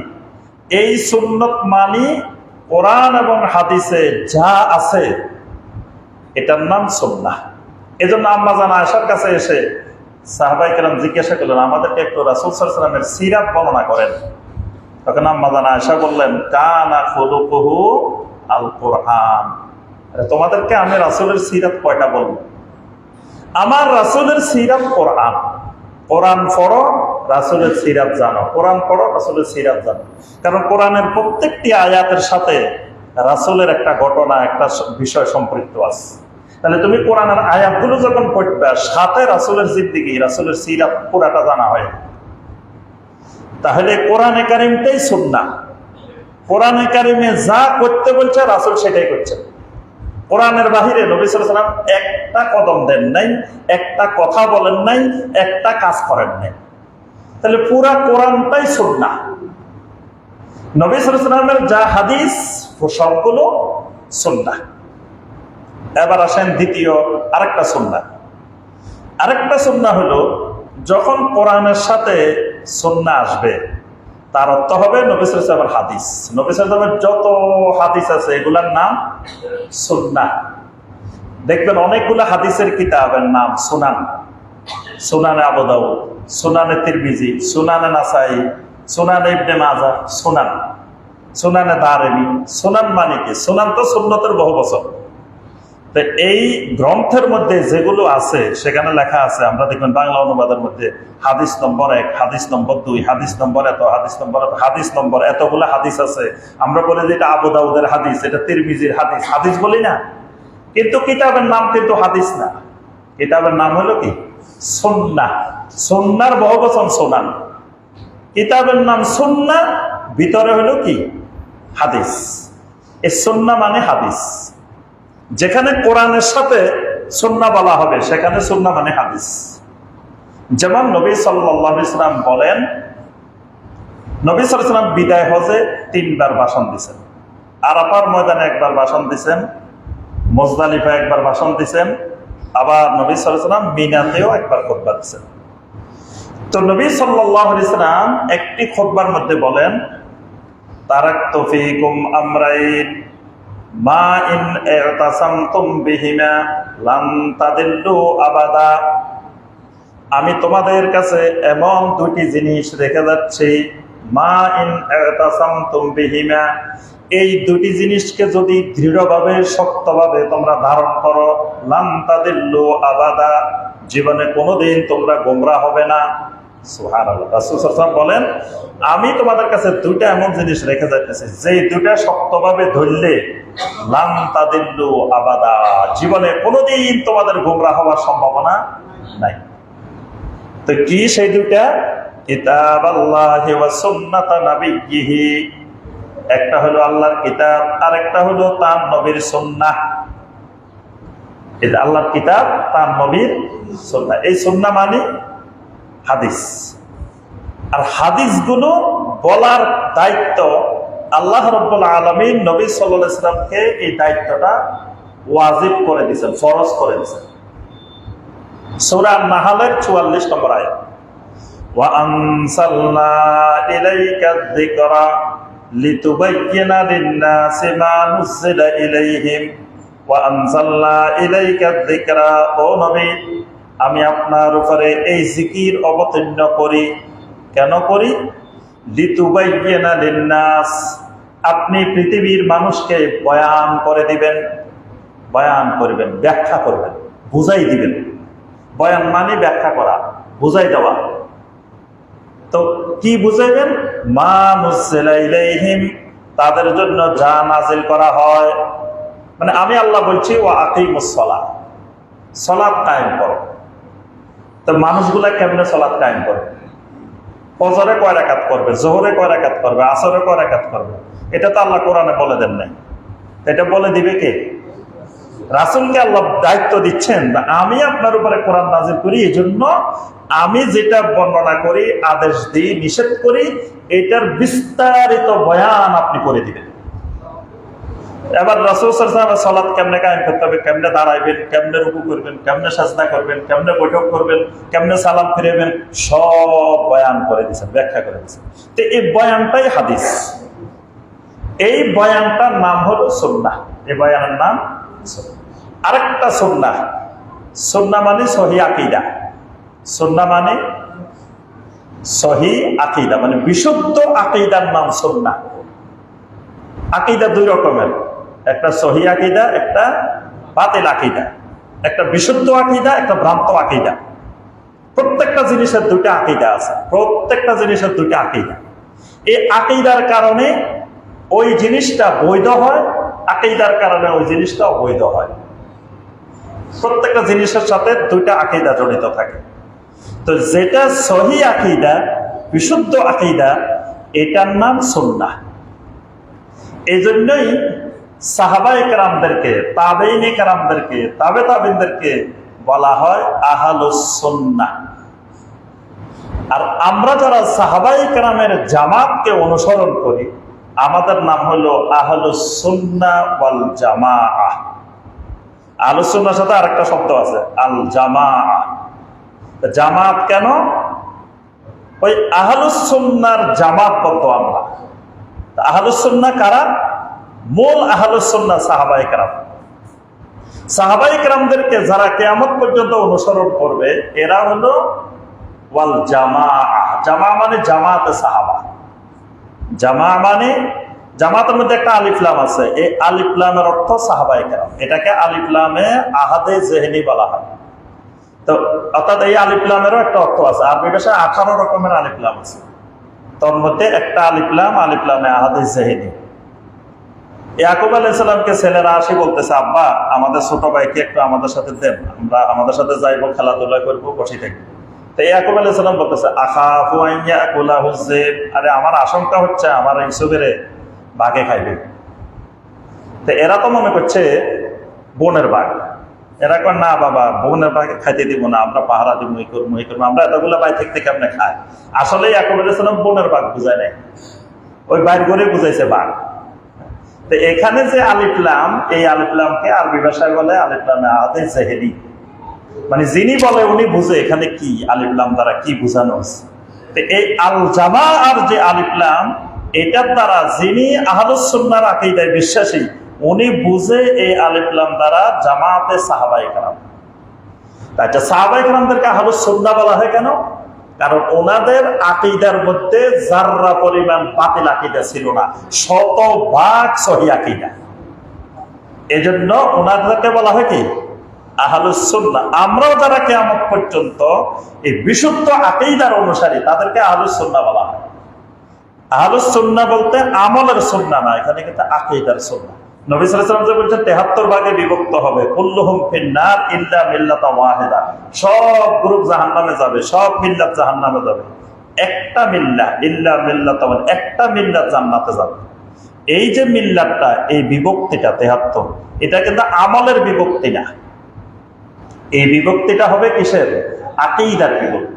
এই সুন্নত মানে কোরআন এবং হাদিসে যা আছে এটার নাম সুন্নাহ। এজন্য আম্মা জান আয়েশার কাছে এসে সাহাবায়ে কেরাম জিজ্ঞাসা করলেন, আমাদেরকে একটু রাসূল সাল্লাল্লাহু আলাইহি ওয়াসাল্লামের সিরাত বর্ণনা করেন। তখন আম্মা জান আয়েশা বললেন, কানা খুলুকুহু আল কোরআন। তোমাদেরকে আমি রাসূলের সিরাত কয়টা বলবো? আমার রাসূলের সিরাত কোরআন। কোরআন পড়ো, রাসূলের সিরাত জানো। কোরআন পড়ো, রাসূলের সিরাত জানো। কারণ কোরআনের প্রত্যেকটি আয়াতের সাথে রাসূলের একটা ঘটনা, একটা বিষয় সম্পৃক্ত আছে। তাহলে তুমি কোরআনের আয়াতগুলো যখন পড়বে, সাথে রাসূলের জিন্দেগি, রাসূলের সিরাত পুরাটা জানা হয়। তাহলে কোরআনে কারিমটাই সুন্নাহ। কোরআনে কারিমে যা করতে বলছে রাসূল সেটাই করছেন। কোরআনের বাহিরে নবী সাল্লাল্লাহু আলাইহি ওয়াসাল্লাম একটা কদম দেন নাই, একটা কথা বলেন নাই, একটা কাজ করেন নাই। তাহলে পুরা কোরআনটাই সুন্নাহ। নবী সাল্লাল্লাহু আলাইহি ওয়াসাল্লামের যা হাদিস সবগুলো সুন্নাহ। এবার আসেন দ্বিতীয় আরেকটা সুন্নাহ। আরেকটা সুন্নাহ হলো, যখন কোরআনের সাথে সুন্নাহ আসবে তার অর্থ হবে নবী সাল্লাল্লাহু আলাইহি ওয়াসাল্লামের হাদিস। নবী সাল্লাল্লাহু আলাইহি ওয়াসাল্লামের যত হাদিস আছে এগুলার নাম সুন্নাহ। দেখবেন অনেকগুলো হাদিসের কিতাবের নাম সুনান। সুনানে আবু দাউদ, সুনানে তিরমিজি, সুনানে নাসাই, সুনানে ইবনে মাজাহ, সুনান, সুনানে দারিমি। সুনান মানে কি? সুনান তো সুন্নতের বহু বচন। তো এই গ্রন্থের মধ্যে যেগুলো আছে সেখানে লেখা আছে, আমরা দেখবেন বাংলা অনুবাদের মধ্যে হাদিস নম্বর 1, হাদিস নম্বর 2, হাদিস নম্বর এত, হাদিস নম্বর এত, হাদিস নম্বর এতগুলো হাদিস আছে। আমরা বলি যে এটা আবু দাউদের হাদিস, এটা তিরমিজির হাদিস, হাদিস বলি না। কিন্তু কিতাবের নাম কিন্তু হাদিস না, কিতাবের নাম হলো কি? সুন্নাহ। সুন্নাহর বহুবচন সুনান। কিতাবের নাম সুন্নাহ, ভিতরে হলো কি? হাদিস। এই সুন্নাহ মানে হাদিস। যেখানে কোরআনের সাথে সুন্নাহ বলা হবে সেখানে সুন্নাহ মানে হাদিস। যেমন নবী সাল্লাল্লাহু আলাইহি ওয়াসাল্লাম বলেন, নবী সাল্লাল্লাহু আলাইহি ওয়াসাল্লাম বিদায় হজে 3 বার ভাষণ দিয়েছেন। আরাফার ময়দানে 1 বার ভাষণ দিয়েছেন, মুজদালিফা 1 বার ভাষণ দিয়েছেন, আবার নবী সাল্লাল্লাহু আলাইহি ওয়াসাল্লাম মিনাতেও 1 বার খুতবা দিয়েছেন। তো নবী সাল্লাল্লাহু আলাইহি ওয়াসাল্লাম একটি খুতবার মধ্যে বলেন, তারাকতু ফীকুম আমরাইন মা ইন ইতাসামতুম বিহিমা লান তাদিল্লু আবাদা। আমি তোমাদের কাছে এমন 2টি জিনিস রেখে যাচ্ছি, মা ইন ইতাসামতুম বিহিমা, এই 2টি জিনিসকে যদি দৃঢ়ভাবে শক্তভাবে তোমরা ধারণ করো, লান তাদিল্লু আবাদা, জীবনে কোনোদিন তোমরা গোমরাহ হবে না। সুবহানাল্লাহ। রাসূল সাল্লাল্লাহু আলাইহি ওয়াসাল্লাম বলেন, আমি তোমাদের কাছে দুইটা এমন জিনিস রেখে যাইতেছি, যেই দুইটা শক্তভাবে ধরলে লান তাদিল্লু আবাদা, জীবনে কোনোদিন তোমাদের গোমরাহ হওয়ার সম্ভাবনা নাই। তো কি সেই দুইটা? কিতাবাল্লাহি ওয়া সুন্নাতা নাবিয়্যিহি, একটা হলো আল্লাহর কিতাব, আর একটা হলো তার নবীর সুন্নাহ। এটা আল্লাহর কিতাব, তার নবীর সুন্নাহ। এই সুন্নাহ মানে হাদিস। আর হাদিসগুলো বলার দায়িত্ব আল্লাহ রাব্বুল আলামিন নবী সাল্লাল্লাহু আলাইহি ওয়াসাল্লামকে এই দায়িত্বটা ওয়াজিব করে দিয়েছেন, ফরজ করে দিয়েছেন। সূরা নাহলের 44 নম্বর আয়াত, ওয়া আনসালনা ইলাইকা যিকরা লিতুবায়্যিনা লিন-নাসি মা নুযিলা ইলাইহিম ওয়া আনসালনা ইলাইকা যিকরা, ও নবী আমি আপনার উপরে এই জিকির অবতীর্ণ করি। কেন করি? লিতুবায়্যিনা লিন-নাস, আপনি পৃথিবীর মানুষকে বয়ান করে দিবেন, বয়ান করবেন, ব্যাখ্যা করবেন, বুঝাই দিবেন। বয়ান মানে ব্যাখ্যা করা, বুঝাই দেওয়া। তো কি বুঝাইবেন? মা নুযিলা ইলাইহিম, তাদের জন্য যা নাজিল করা হয়। মানে আমি আল্লাহ বলছি ওয়া আকিমুস সালাহ, সালাত কায়েম করো। তো মানুষগুলা কেমনে সালাত কায়েম করবে? ফজরে কয় রাকাত করবে, যোহরে কয় রাকাত করবে, আসরে কয় রাকাত করবে? এটা তো আল্লাহ কোরআনে বলে দেন নাই। এটা বলে দিবে কে? রাসূলকে আল্লাহ দায়িত্ব দিচ্ছেন, আমি আপনার উপরে কোরআন নাজিল করি, এই জন্য আমি যেটা বর্ণনা করি, আদেশ দিই, নিষেধ করি, এটার বিস্তারিত বয়ান আপনি করে দিবেন। এবার রাসূল সাল্লাল্লাহু আলাইহি ওয়াসাল্লাম সালাত কেমনে কায়েম করতে হবে, কেমনে দাঁড়াইবেন, কেমনে রুকু করবেন, কেমনে সাজদা করবেন, কেমনে বৈঠক করবেন, কেমনে সালাম ফিরাবেন, সব বয়ান করে দিয়েছেন, ব্যাখ্যা করে দিয়েছেন। তো এই বয়ানটাই হাদিস। এই বয়ানটার নাম হলো সুন্নাহ। এই বয়ানের নাম সুন্নাহ। আরেকটা সুন্নাহ, সুন্নাহ মানে সহিহ আকীদা। সুন্নাহ মানে সহিহ আকীদা, মানে বিশুদ্ধ আকীদার নাম সুন্নাহ। আকীদা দুই রকমের, একটা সহিহ আকীদা, একটা বাতিল আকীদা। একটা বিশুদ্ধ আকীদা, একটা ভ্রান্ত আকীদা। প্রত্যেকটা জিনিসের দুইটা আকীদা আছে, প্রত্যেকটা জিনিসের দুইটা আকীদা। এই আকীদার কারণে ওই জিনিসটা বৈধ হয়, আকীদার কারণে ওই জিনিসটা অবৈধ হয়। প্রত্যেকটা জিনিসের সাথে দুইটা আকীদা জড়িত থাকে। তো যেটা সহিহ আকীদা, বিশুদ্ধ আকীদা, এটার নাম সুন্নাহ। এই জন্যই সাহাবায়ে কেরামদেরকে, তাবেঈনে কেরামদেরকে, তাবে তাবেঈনদেরকে বলা হয় আহলুস সুন্নাহ। আর আমরা যারা সাহাবায়ে কেরামের জামাতকে অনুসরণ করি, আমাদের নাম হলো আহলুস সুন্নাহ ওয়াল জামাআহ। আহলুস সুন্নাহর সাথে আরেকটা শব্দ আছে, আল জামাআহ। জামাত কেন? ওই আহলুস সুন্নাহর জামাতবদ্ধ আমরা। আহলুস সুন্নাহ কারা? মূল আহলুস সুন্নাহ সাহাবায়ে কেরাম। সাহাবায়ে কেরামদেরকে যারা কিয়ামত পর্যন্ত অনুসরণ করবে, এরা হলো ওয়াল জামাআহ। জামা মানে জামাতে সাহাবা। জামা মানে, জামাতের মধ্যে একটা আলিফ লাম আছে, এই আলিফ লামের অর্থ সাহাবায়ে কেরাম। এটাকে আলিফ লামে আহাদে জেহনি বলা হয়। তো অর্থাৎ এই আলিফ লামেরও একটা অর্থ আছে। আরবি ভাষায় 18 রকমের আলিফ লাম আছে, তোর মধ্যে একটা আলিফ লামে আহাদে জেহনি। ইয়াকুব আলাইহিস সালামকে ছেলেরা আসি বলতেছে, আব্বা আমাদের ছোট ভাইকে একটু আমাদের সাথে দেন, আমরা আমাদের সাথে যাইবো, খেলাধুলা করবো, বসে থাকবো। তো ইয়াকুব আলাইহিস সালাম বলতেছে, আখাফু আন ইয়াকুলাহু যিব, আরে আমার আশঙ্কা হচ্ছে আমার ইউসুফেরে বাঘে খাইবে। তো এরা তো মনে করছে বোনের বাঘ। এরা কয় না বাবা, বোনের বাঘে খাইতে দিব না, আমরা পাহারা দিব, এই করবো, আমরা এতগুলো বাই থেকে কেমনে খায়। আসলে ইয়াকুব আলাইহিস সালাম বোনের বাঘ বুঝায় নাই, ওই বাইর করে বুঝাইছে বাঘ। তো এখানে যে আলিফ লাম, এই আলিফ লামকে আরবি ভাষায় বলে আলিফ লামে আহাদে জেহনি। মানে যিনি বলে উনি বুঝে এখানে কি আলিফ লাম দ্বারা কি বোঝানো হচ্ছে। তো এই আল জামাআর যে আলিফ লাম, এটার দ্বারা যিনি আহলুস সুন্নাহর আকীদায় বিশ্বাসী, উনি বুঝে এই আলিফ লাম দ্বারা জামাতে সাহাবায়ে কেরাম। তাই সাহাবায়ে কেরামদেরকে আহলুস সুন্নাহ বলা হয় কেন? কারণ ওনাদের আকীদার মধ্যে যাররা পরিমাণ বাতিল আকীদা ছিল না, শতভাগ সহিহ আকীদা। এজন্য ওনাদেরকে বলা হয় কি আহলুস সুন্নাহ। আমরাও যারা কিয়ামত পর্যন্ত এই বিশুদ্ধ আকীদার অনুসারী, তাদেরকে আহলুস সুন্নাহ বলা হয়। আহলুস সুন্নাহ বলতে আমলের সুন্নাহ না, এখানে কিন্তু আকীদার সুন্নাহ। নবী সাল্লাল্লাহু আলাইহি ওয়াসাল্লাম যে বলছেন 73 ভাগে বিভক্ত হবে, কুল্লুহুম ফিন্নার ইল্লা মিল্লাতা ওয়াহিদা, সব গ্রুপ জাহান্নামে যাবে, সব মিল্লাত জাহান্নামে যাবে, একটা মিল্লাহ ইল্লা মিল্লাতা ওয়াহিদা, একটা মিল্লাত জান্নাতে যাবে। এই যে মিল্লাতটা, এই বিভক্তিটা 73, এটা কিন্তু আমলের বিভক্তি না। এই বিভক্তিটা হবে কিসের? আকীদার বিভক্তি।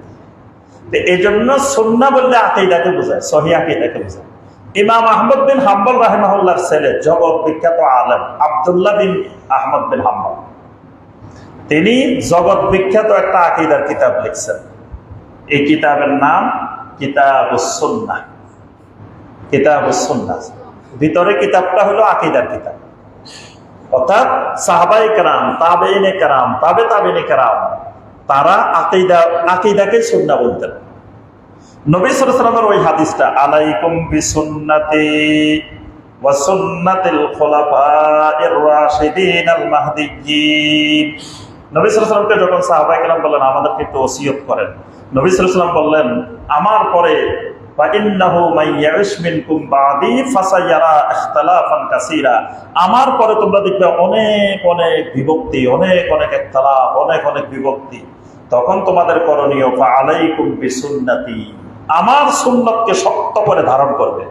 এই জন্য সুন্নাহ বললে আকীদাকে বোঝায়, সহিহ আকীদাকে বোঝায়। ইমাম আহমদ বিন হাম্বল রাহিমাহুল্লাহর ছেলে, জগৎ বিখ্যাত আলেম আব্দুল্লাহ বিন আহমদ বিন হাম্বল, তিনি জগৎ বিখ্যাত একটা আকীদার কিতাব লিখছেন। এই কিতাবের নাম কিতাবুস সুন্নাহ। কিতাবুস সুন্নাহ, ভিতরে কিতাবটা হলো আকীদার কিতাব। অর্থাৎ সাহাবায়ে কেরাম, তাবেঈনে কেরাম, তাবে তাবেঈনে কেরাম, তারা আকীদাকে সুন্নাহ বলতেন। নবী সাল্লাল্লাহু আলাইহি ওয়াসাল্লামের ওই হাদিসটা, আলাইকুম বিসুন্নতি ওয়া সুন্নাতিল খুলাফাইর রাশিদিন আল মাহদিয়্যিন। নবী সাল্লাল্লাহু আলাইহি ওয়াসাল্লামকে যখন সাহাবায়ে কেরাম বললেন আমাদেরকে একটু ওসিয়ত করেন, নবী সাল্লাল্লাহু আলাইহি ওয়াসাল্লাম বললেন, আমার পরে ফা ইন্নাহু মান ইয়াইশ মিনকুম বাদি ফাসায়ারা ইখতিলাফান কাসীরা, আমার পরে তোমরা দেখবে অনেক অনেক বিভক্তি, অনেক অনেক ইখতিলাফ, অনেক অনেক বিভক্তি। তখন তোমাদের করণীয় ফা আলাইকুম বিসুন্নতি, আমার সুন্নতকে শক্ত করে ধারণ করবে,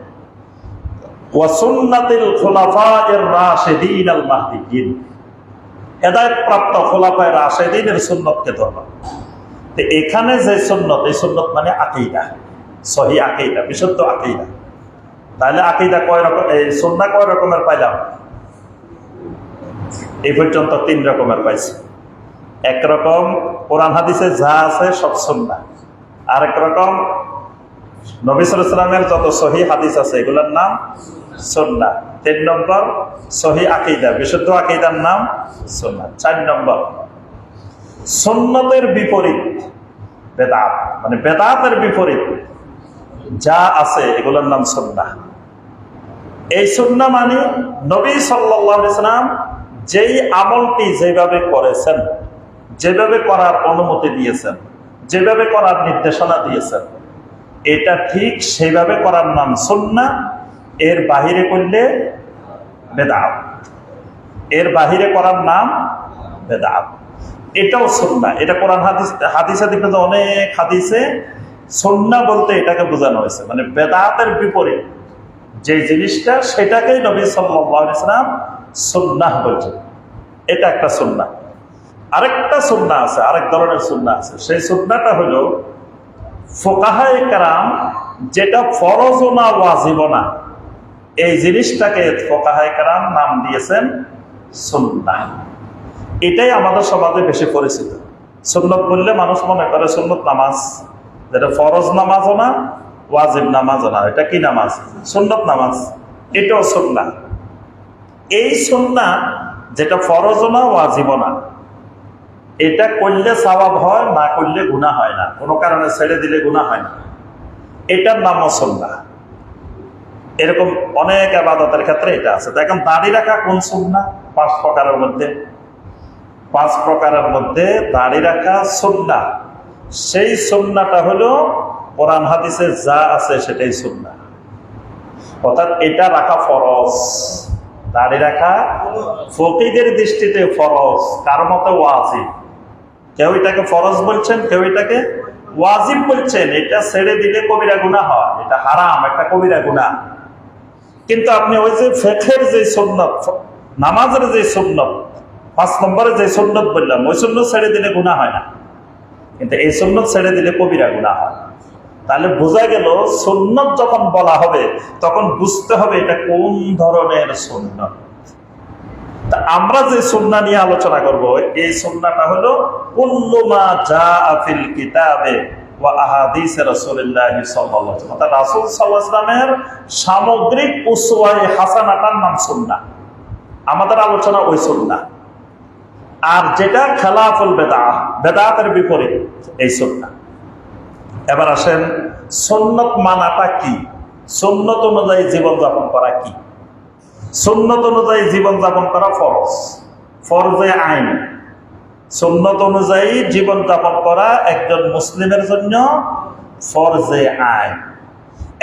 ওয়া সুন্নাতিল খুলাফায়ের রাশিদিন আল মাহদিয়্যিন, হেদায়েত প্রাপ্ত খুলাফায়ে রাশিদিনের সুন্নতকে ধরবা। তো এখানে যে সুন্নত, এই সুন্নত মানে আকীদা, সহিহ আকীদা, বিশুদ্ধ আকীদা। তাহলে আকীদা কয় রকম, এই সুন্নাহ কয় রকমের পাইলাম? এই পর্যন্ত 3 রকমের পাইছি। একরকম কোরআন হাদিসে যা আছে সব সুন্নাহ, আরেক রকম নবী সাল্লাল্লাহু আলাইহি ওয়াসাল্লামের যত সহিহ হাদিস আছে এগুলোর নাম সুন্নাহ। 3 নম্বর সহিহ আকীদা, বিশুদ্ধ আকীদার নাম সুন্নাহ। 4 নম্বর সুন্নতের বিপরীত বেদাত, মানে বেদাতের বিপরীত যা আছে এগুলোর নাম সুন্নাহ। এই সুন্নাহ মানে নবী সাল্লাল্লাহু আলাইহি ওয়াসাল্লাম যেই আমলটি যেভাবে করেছেন, যেভাবে করার অনুমতি দিয়েছেন, যেভাবে করার নির্দেশনা দিয়েছেন, এটা ঠিক সেইভাবে করার নাম সুন্নাহ। এর বাহিরে করলে বেদাত, এর বাহিরে করার নাম বেদাত। এটাও সুন্নাহ। এটা কোরআন হাদিসে দেখবেন যে অনেক হাদিসে সুন্নাহ বলতে এটাকে বোঝানো হয়েছে, মানে বেদাতের বিপরীত যে জিনিসটা, সেটাকেই নবী সাল্লাল্লাহু আলাইহি ওয়াসাল্লাম সুন্নাহ বলছেন। এটা একটা সুন্নাহ। আরেকটা সুন্নাহ আছে, আরেক ধরনের সুন্নাহ আছে। সেই সুন্নাহটা হলো ফুকাহায়ে কেরাম যেটা ফরজ না ওয়াজিব না, এই জিনিসটাকে ফুকাহায়ে কেরাম নাম দিয়েছেন সুন্নাহ। এটাই আমাদের সমাজে বেশি পরিচিত। সুন্নত বললে মানুষ মনে করে সুন্নত নামাজ, যেটা ফরজ নামাজও না, ওয়াজিব নামাজও না। এটা কি নামাজ? সুন্নত নামাজ। এটাও সুন্নাহ। এই সুন্নাহ যেটা ফরজ না, ওয়াজিব না, এটা করলে সওয়াব হয়, না করলে গুনাহ হয় না, কোনো কারণে ছেড়ে দিলে গুনাহ হয় না, এটার নামও সুন্নাহ। এরকম অনেক ইবাদতের ক্ষেত্রে এটা আছে। দেখেন দাড়ি রাখা কোন সুন্নাহ? 5 প্রকারের মধ্যে, 5 প্রকারের মধ্যে দাড়ি রাখা সুন্নাহ। সেই সুন্নাহটা হলো কোরআন হাদিসে যা আছে সেটাই সুন্নাহ। অর্থাৎ এটা রাখা ফরজ, দাড়ি রাখা ফকিহদের দৃষ্টিতে ফরজ, কার মতে ওয়াজিব। কেউ এটাকে ফরজ বলছেন, কেউ এটাকে ওয়াজিব বলছেন। এটা ছেড়ে দিলে কবিরা গুনাহ হয়, এটা হারাম, একটা কবিরা গুনাহ। কিন্তু আপনি ওই যে ফিকহের যে সুন্নাত, নামাজের যে সুন্নাত, 5 নম্বরে যে সুন্নাত বললাম, ওই সুন্নাত ছেড়ে দিলে গুনাহ হয় না, কিন্তু এই সুন্নাত ছেড়ে দিলে কবিরা গুনাহ হয়। তাহলে বোঝা গেল সুন্নাত যখন বলা হবে তখন বুঝতে হবে এটা কোন ধরনের সুন্নাত। তা আমরা যে সুন্নাহ নিয়ে আলোচনা করব, এই সুন্নাহটা হলো কুল্লু মা জাআ ফিল কিতাবে ওয়া আহাদিসে রাসূলুল্লাহ সাল্লাল্লাহু আলাইহি ওয়াসাল্লাম। অর্থাৎ রাসূল সাল্লাল্লাহু আলাইহি ওয়াসাল্লামের সামগ্রিক উসওয়ায়ে হাসানাতার নাম সুন্নাহ। আমাদের আলোচনা ওই সুন্নাহ। আর যেটা খেলাফুল বেদাত, বেদাতের বিপরীত, এই সুন্নাহ। এবার আসেন সুন্নত মানাটা কি, সুন্নত অনুযায়ী জীবনযাপন করা কি। সুন্নত অনুযায়ী জীবনযাপন করা ফরজ, ফরজে আইন। সুন্নত অনুযায়ী জীবন যাপন করা একজন মুসলিমের জন্য ফরজে আইন।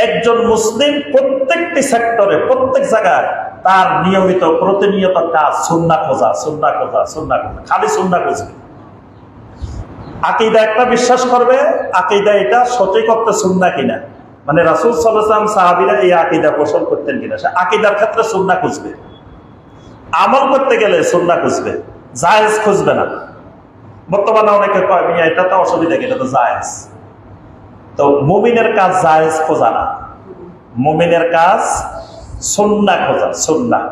একজন মুসলিম প্রত্যেকটি সেক্টরে, প্রত্যেক জায়গায় তার নিয়মিত প্রতিনিয়ত কাজ সুন্নাহ খোঁজা, সুন্নাহ খোঁজা, সুন্নাহ খোঁজা, খালি সুন্নাহ খুঁজবে। আকীদা একটা বিশ্বাস করবে, আকীদা এটা সঠিকত্ব সুন্নাহ কিনা, মানে রাসূল সাল্লাল্লাহু আলাইহি ওয়াসাল্লাম সাহাবীরা এই আকীদা পোষণ করতেন কিনা, সে আকীদার ক্ষেত্রে সুন্নাহ খুঁজবে। আমল করতে গেলে সুন্নাহ খুঁজবে, জায়েজ খুঁজবে না। বর্তমানে অনেকে কয় মিয়া এটা তো অসুবিধা কি, এটা তো জায়েজ। তো মুমিনের কাজ জায়েজ খোঁজা না, মুমিনের কাজ সুন্নাহ খোঁজা, সুন্নাহ।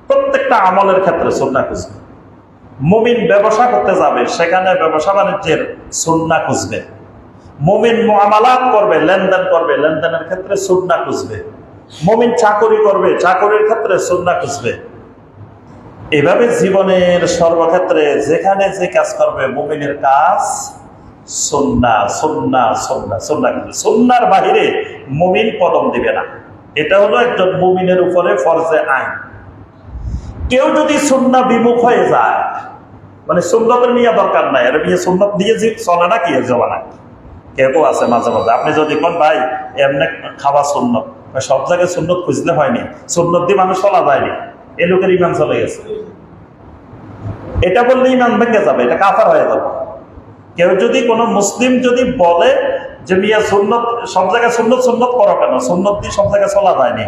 প্রত্যেকটা আমলের ক্ষেত্রে সুন্নাহ খুঁজবে। মুমিন ব্যবসা করতে যাবে, সেখানে ব্যবসা বাণিজ্যের সুন্নাহ খুঁজবে। মুমিন মুআমালাত করবে, লেনদেন করবে, লেনদেনের ক্ষেত্রে সুন্নাহ খুঁজবে। মুমিন চাকরি করবে, চাকরির ক্ষেত্রে সুন্নাহ খুঁজবে। এভাবে জীবনের সর্বক্ষেত্রে যেখানে যে কাজ করবে মুমিনের কাজ সুন্নাহ, সুন্নাহ, সুন্নাহ, সুন্নাহ। সুন্নাহর বাহিরে মুমিন কদম দিবে না। এটা হলো একজন মুমিনের উপরে ফরজে আইন। কেউ যদি সুন্নাহ বিমুখ হয়ে যায়, মানে সুন্নতের নিয়ে দরকার নাই, আর নিয়ে সুন্নত দিয়ে যে চলে না কি জমানা, কেউ আছে মাঝে মাঝে। আপনি যদি কোন ভাই এমনি খাওয়া সুন্নত, সব জায়গায় সুন্নত খুঁজলে হয়নি, সুন্নত দিয়ে মানুষ চলা যায়নি, এই লোকের ইমান চলে গেছে, এটা বললে ইমান ভেঙে যাবে, এটা কাফার হয়ে যাবে। কেউ যদি কোনো মুসলিম যদি বলে যে মিয়া সুন্নত সব জায়গায় সুন্নত সুন্নত করো কেন, সুন্নত দিয়ে সব জায়গায় চলা যায়নি,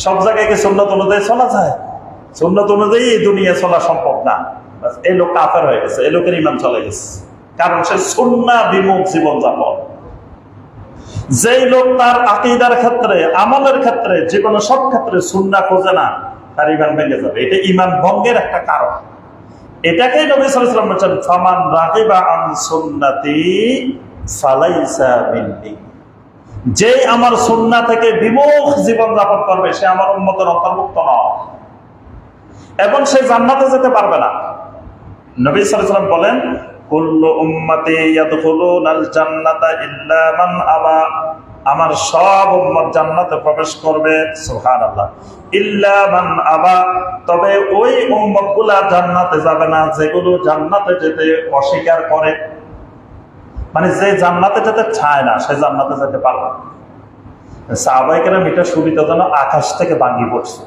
সব জায়গায় কি সুন্নত অনুযায়ী চলা যায়? সুন্নত অনুযায়ী এই দুনিয়া চলা সম্ভব না, এই লোক কাফের হয়ে গেছে, এই লোকের ইমান চলে গেছে। কারণ সে সুন্নাহ বিমুখ জীবন যাপন। যেই লোক তার আকীদার ক্ষেত্রে, আমলের ক্ষেত্রে, যে কোনো সব ক্ষেত্রে সুন্নাহ খোঁজে না, তার ইমান ভেঙে যাবে। এটা ইমান ভঙ্গের একটা কারণ। এটাকেই নবী সাল্লাল্লাহু আলাইহি ওয়াসাল্লাম বলেছেন, ফামান রাগিবা আন সুন্নতি ফালাইসা মিন্নি। যে আমার সুন্নাহ থেকে বিমুখ জীবন যাপন করবে, সে আমার উম্মতের অন্তর্ভুক্ত নয় এবং সে জান্নাতে যেতে পারবে না। নবী সাল্লাল্লাহু আলাইহি ওয়াসাল্লাম বলেন, কুল্লু উম্মতি ইয়াদখুলুনাল জান্নাতা ইল্লা মান আবা। আমার সব উম্মত জান্নাতে প্রবেশ করবে, সুবহানাল্লাহ। ইল্লা মান আবা, তবে ওই উম্মতগুলা জান্নাতে যাবে না যেগুলো জান্নাতে যেতে অস্বীকার করে। মানে যে জান্নাতে যেতে চায় না, সে জান্নাতে যেতে পারবে না। সাহাবায়ে কেরাম এটা সুবিধাজনক আকাশ থেকে ভাঙি পড়ছে।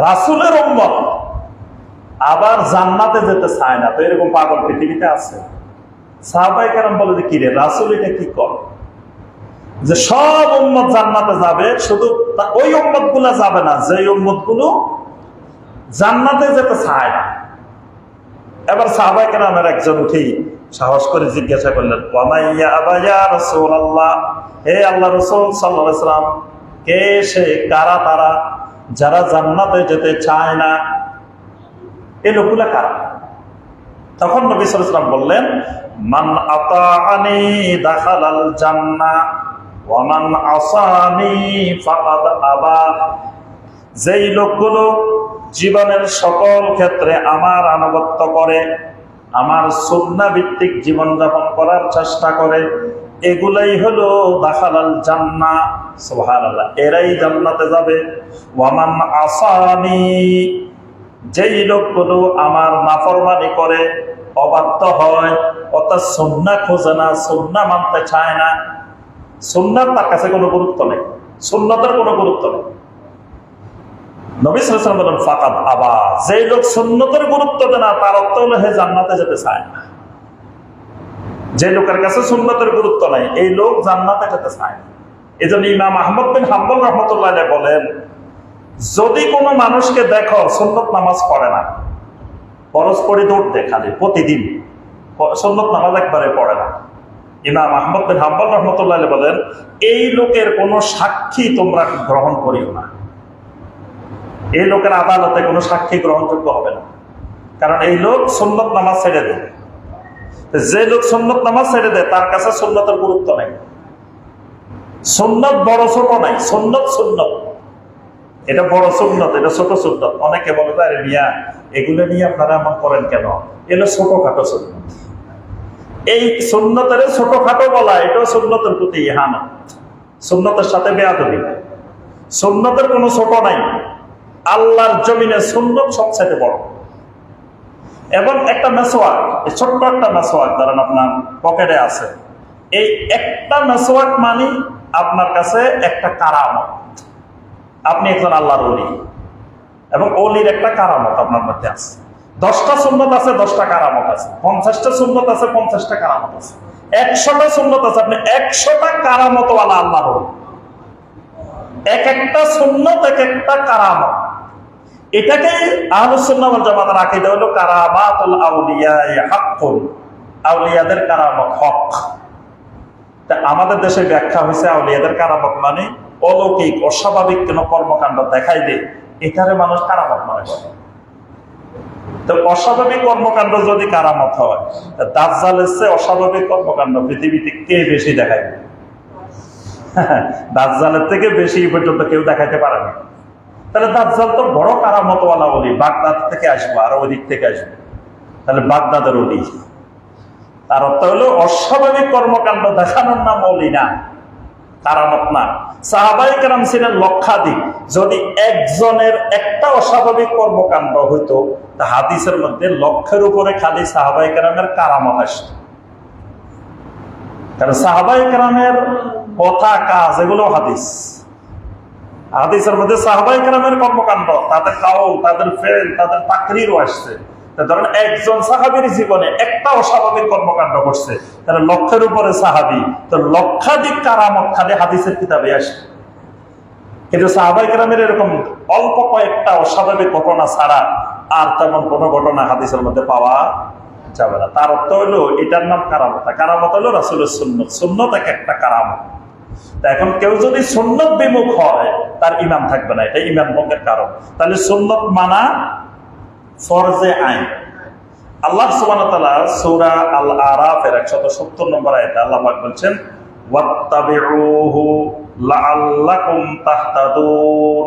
রাসূলের উম্মত আবার জান্নাতে যেতে চায় না, তো এরকম পাগল পৃথিবীতে আছে? সাহাবায়ে কেরাম বলে যে, কি রে রাসূল এটা কি করে যে সব উম্মত জান্নাতে যাবে, শুধু ওই উম্মত গুলা যাবে না যে উম্মত গুলো জান্নাতে যেতে চায় না। এবার সাহাবায়ে কেরামের একজন উঠেই সাহস করে জিজ্ঞাসা করলেন, ওয়ামাইয়া আবা ইয়া রাসূলুল্লাহ, হে আল্লাহ রাসূল সাল্লাল্লাহু আলাইহি ওয়াসাল্লাম, কে সে, কারা তারা যারা জান্নাতে যেতে চায় না? এই লোকগুলা কারা? তখন নবী সাল্লাল্লাহু আলাইহি ওয়াসাল্লাম বললেন, মান আতাআনি দাখালাল জান্নাহ ওয়া মান আসানি ফাকাদ আবা। যেই লোকগুলো জীবনের সকল ক্ষেত্রে আমার আনুগত্য করে, আমার সুন্নাহ ভিত্তিক জীবন যাপন করার চেষ্টা করে, এগুলাই হলো দাখালাল জান্নাহ, সুবহানাল্লাহ, এরাই জান্নাতে যাবে। ওয়া মান আসানি, যেই লোকগুলো আমার নাফরমানি করে, অবাধ্য হয়, অর্থাৎ সুন্নাহ খোঁজে না, সুন্নাহ মানতে চায় না, সুন্নাহ তার কাছে কোনো গুরুত্ব নেই, সুন্নতের কোনো গুরুত্ব নেই। নবী সাল্লাল্লাহু আলাইহি ওয়াসাল্লাম বলেন, ফাকাদ আবা, যেই লোক সুন্নতের গুরুত্ব দেয় না, তার অর্থ হলো হে জান্নাতে যেতে চায় না। যে লোকের কাছে সুন্নতের গুরুত্ব নাই, এই লোক জান্নাতে যেতে চায় না। এই জন্য ইমাম আহমদ বিন হাম্বল রাহমাতুল্লাহ আলাইহি বলেন, যদি কোনো মানুষকে দেখো সুন্নত নামাজ পড়ে না, ফরজ পড়ে দৌড়তে খালি প্রতিদিন, সুন্নত নামাজ একবারে পড়ে না, ইমাম আহমদ বিন হাম্বল রাহমাতুল্লাহ আলাইহি বলেন, এই লোকের কোনো সাক্ষী তোমরা গ্রহণ করিও না। এই লোকের আদালতে কোনো সাক্ষী গ্রহণযোগ্য হবে না, কারণ এই লোক সুন্নত নামাজ ছেড়ে দেয়। যে লোক সুন্নত নামাজ ছেড়ে দেয়, তার কাছে সুন্নতের গুরুত্ব নাই। সুন্নত বড় ছোট নাই, সুন্নত সুন্নত, এটা বড় সুন্নত, এটা ছোট সুন্নত। অনেকে বলে, আরে মিয়া এগুলো নিয়ে আপনারা এমন করেন কেন, এগুলো ছোটখাটো সুন্নত। এই সুন্নতের ছোটখাটো বলা, এটাও সুন্নতের প্রতি ইহানত, সুন্নতের সাথে বেয়াদবি। সুন্নতের কোনো ছোট নাই, আল্লাহর জমিনে সুন্নত সবচেয়ে বড়। এবং একটা মেসওয়াক, ছোট্ট একটা মেসওয়াক ধরেন আপনার পকেটে আছে, এই একটা মেসওয়াক মানে আপনার কাছে একটা কারামত। আপনি একজন আল্লাহর ওলি, এবং ওলির একটা কারামত আপনার মধ্যে আছে। 10টা সুন্নত আছে, 10টা কারামত আছে। 50টা সুন্নত আছে, 50টা কারামত আছে। 100টা সুন্নত আছে, আপনি 100টা কারামতওয়ালা আল্লাহর ওলি। এক একটা সুন্নত এক একটা কারামত। এটাকে আহলুস সুন্নাহ ওয়াল জামাতের আকীদা হলো কারামাতুল আউলিয়া হাক্কুন, আউলিয়াদের কারামত হক। তা আমাদের দেশে ব্যাখ্যা হয়েছে আউলিয়াদের কারামত মানে অলৌকিক অস্বাভাবিক কোন কর্মকাণ্ড দেখাই দে, এটারে মানুষ কারামত মনে করে। তো অস্বাভাবিক কর্মকাণ্ড যদি কারামত হয়, দাজ্জালের চেয়ে অস্বাভাবিক কর্মকাণ্ড পৃথিবীতে কে বেশি দেখায়? দাজ্জালের থেকে বেশি পর্যন্ত কেউ দেখাইতে পারে না। তাহলে দাজ্জাল তো বড় কারামতওয়ালা ওলি, বাগদাদ থেকে আসবো আর ওই দিক থেকে আসবো, তাহলে বাগদাদের ওলি। তার অর্থ হলো অস্বাভাবিক কর্মকাণ্ড দেখানোর নাম ওলি না, কারামত না। সাহাবায়ে কেরাম ছিলেন লক্ষাধিক, যদি একজনের একটা অস্বাভাবিক কর্মকাণ্ড হইতো তা হাদিসের মধ্যে লক্ষের উপরে খালি সাহাবায়ে কেরামের কারামত আসতো। কারণ সাহাবায়ে কেরামের কথা কাজ এগুলো হাদিস, হাদিসের মধ্যে সাহাবায়ে কেরামের কর্মকাণ্ড, তাদের কাউল, তাদের ফেল, তাদের তাকরীরও আসছে। ধরেন একজন সাহাবীর জীবনে একটা অস্বাভাবিক কর্মকাণ্ড করছে, তাহলে লক্ষের উপরে সাহাবী, তো লক্ষাধিক কারামত খালি হাদিসের কিতাবে আসে। কিন্তু সাহাবায়ে কেরামের এরকম অল্প কয়েকটা অস্বাভাবিক ঘটনা ছাড়া আর তেমন কোনো ঘটনা হাদিসের মধ্যে পাওয়া যাবে না। তার অর্থ হলো এটার নাম কারামত। কারামত হলো রাসূলের সুন্নত, সুন্নত এক একটা কারামত। তা এখন কেউ যদি সুন্নত বিমুখ হয় তার ঈমান থাকবে না, এটা ঈমান ভঙ্গের কারণ। তাহলে সুন্নত মানা ফরজে আইন। আল্লাহ সুবহানাহু ওয়া তাআলা সূরা আল আরাফের 170 নম্বর আয়াতে আল্লাহ পাক বলছেন, ওয়াত্তাবিউহু লাআল্লাকুম তাহতাদুন,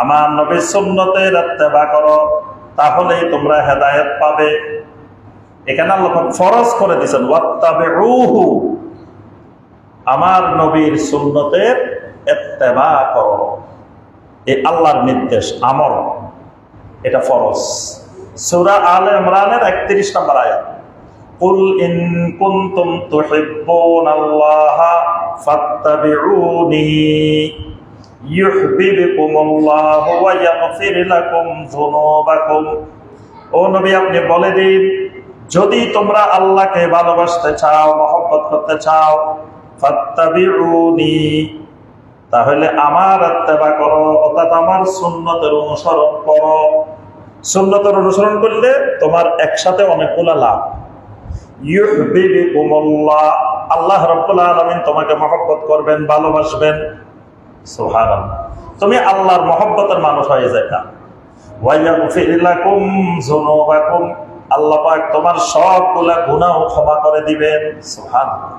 আমার নবীর সুন্নতের ইত্তেবা করো, তাহলেই তোমরা হেদায়েত পাবে। এখানে আল্লাহ পাক ফরজ করে দিয়েছেন ওয়াত্তাবিউহু, আমার নবীর সুন্নতের ইত্তেবা করো। এই আল্লাহর নির্দেশ, আমর, এটা ফরজ। সূরা আলে ইমরানের 31 নম্বর আয়াত, কুল ইন কুনতুম তুহিব্বুনাল্লাহা ফাত্তাবিউনি ইউহিব্বুকুমুল্লাহু ওয়া ইয়াগফির লাকুম যুনুবাকুম। ও নবী, আপনি বলে দিন, যদি তোমরা আল্লাহকে ভালোবাসতে চাও, মহব্বত করতে চাও, ফাত্তাবিউনি, তাহলে আমার ইত্তেবা করো, অর্থাৎ আমার সুন্নতের অনুসরণ করো। সুন্নতের অনুসরণ করলে তোমার একসাথে অনেকগুলা লাভ। ইউহিব্বুকুমুল্লাহ, আল্লাহ রাব্বুল আলামিন তোমাকে মহব্বত করবেন, ভালোবাসবেন। সুবহানাল্লাহ, তুমি আল্লাহর মহব্বতের মানুষ হয়ে যাবে। ওয়া ইয়াগফির লাকুম যুনুবাকুম, আল্লাহ পাক তোমার সবগুলা গুনাহ ক্ষমা করে দিবেন। সুবহানাল্লাহ,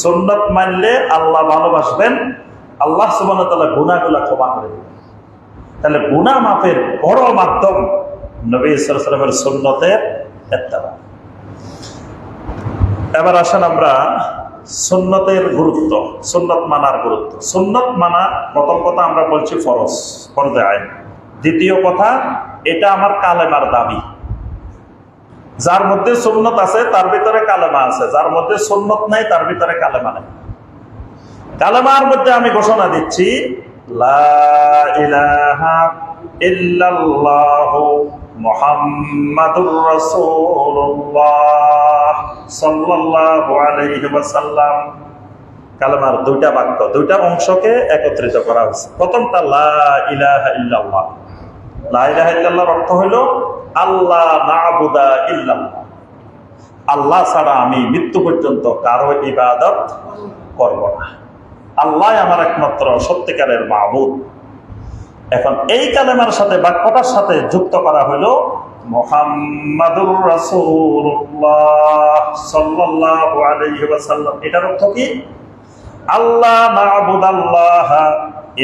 সুন্নাত মানলে আল্লাহ ভালোবাসবেন, আল্লাহ সুবহানাহু ওয়া তাআলা গুনাহগুলা ক্ষমা করে দিবেন। তাহলে গুনাহ মাফের বড় মাধ্যম নবী সাল্লাল্লাহু আলাইহি ওয়াসাল্লামের সুন্নতের ইত্তেবা। এবার আসেন আমরা সুন্নতের গুরুত্ব, সুন্নত মানার গুরুত্ব। সুন্নত মানা, প্রথম কথা আমরা বলছি ফরজ, ফরজে আইন। দ্বিতীয় কথা, এটা আমার কালেমার দাবি। যার মধ্যে সুন্নত আছে তার ভিতরে কালেমা আছে, যার মধ্যে সুন্নত নাই তার ভিতরে কালেমা নেই। কালেমার মধ্যে আমি ঘোষণা দিচ্ছি, লা ইলাহা ইল্লাল্লাহু মুহাম্মাদুর রাসূলুল্লাহ সাল্লাল্লাহু আলাইহি ওয়াসাল্লাম। কালেমার দুইটা বাক্য, দুইটা অংশকে একত্রিত করা হয়েছে। প্রথমটা লা ইলাহা ইল্লাল্লাহ। লা ইলাহা ইল্লাল্লাহর অর্থ হলো আল্লাহ না'বুদা ইল্লাল্লাহ, আল্লাহ ছাড়া আমি মৃত্যু পর্যন্ত কারো ইবাদত করব না। আল্লাহ আমার একমাত্র সত্যিকারের মাবুদ। এখন এই কালেমার সাথে, বাক্যটার সাথে যুক্ত করা হলো মুহাম্মাদুর রাসূলুল্লাহ সাল্লাল্লাহু আলাইহি ওয়াসাল্লাম। এটার অর্থ কি? আল্লাহ না'বুদাল্লাহ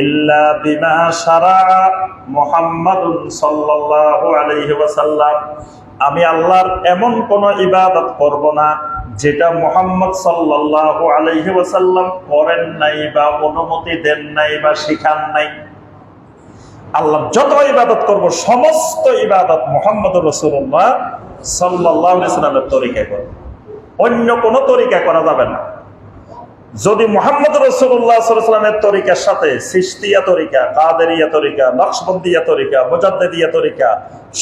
ইল্লা বিমা শারা'a মুহাম্মাদুন সাল্লাল্লাহু আলাইহি ওয়াসাল্লাম, আমি আল্লাহর এমন কোন ইবাদত করব না যেটা মুহাম্মদ সাল্লাল্লাহু আলাইহি ওয়াসাল্লাম করেন নাই বা অনুমতি দেন নাই বা শিখান নাই। আল্লাহ যত ইবাদত করব সমস্ত ইবাদত মুহাম্মদুর রাসূলুল্লাহ সাল্লাল্লাহু আলাইহি সাল্লামের তরিকায় করবে, অন্য কোনো তরিকা করা যাবে না। যদি মুহাম্মদ রাসূলুল্লাহ সাল্লাল্লাহু আলাইহি ওয়াসাল্লামের তরিকার সাথে সিস্তিয়া তরিকা, কাদেরিয়া তরিকা, নকশবন্দিয়া তরিকা, মুজাদ্দিদিয়া তরিকা,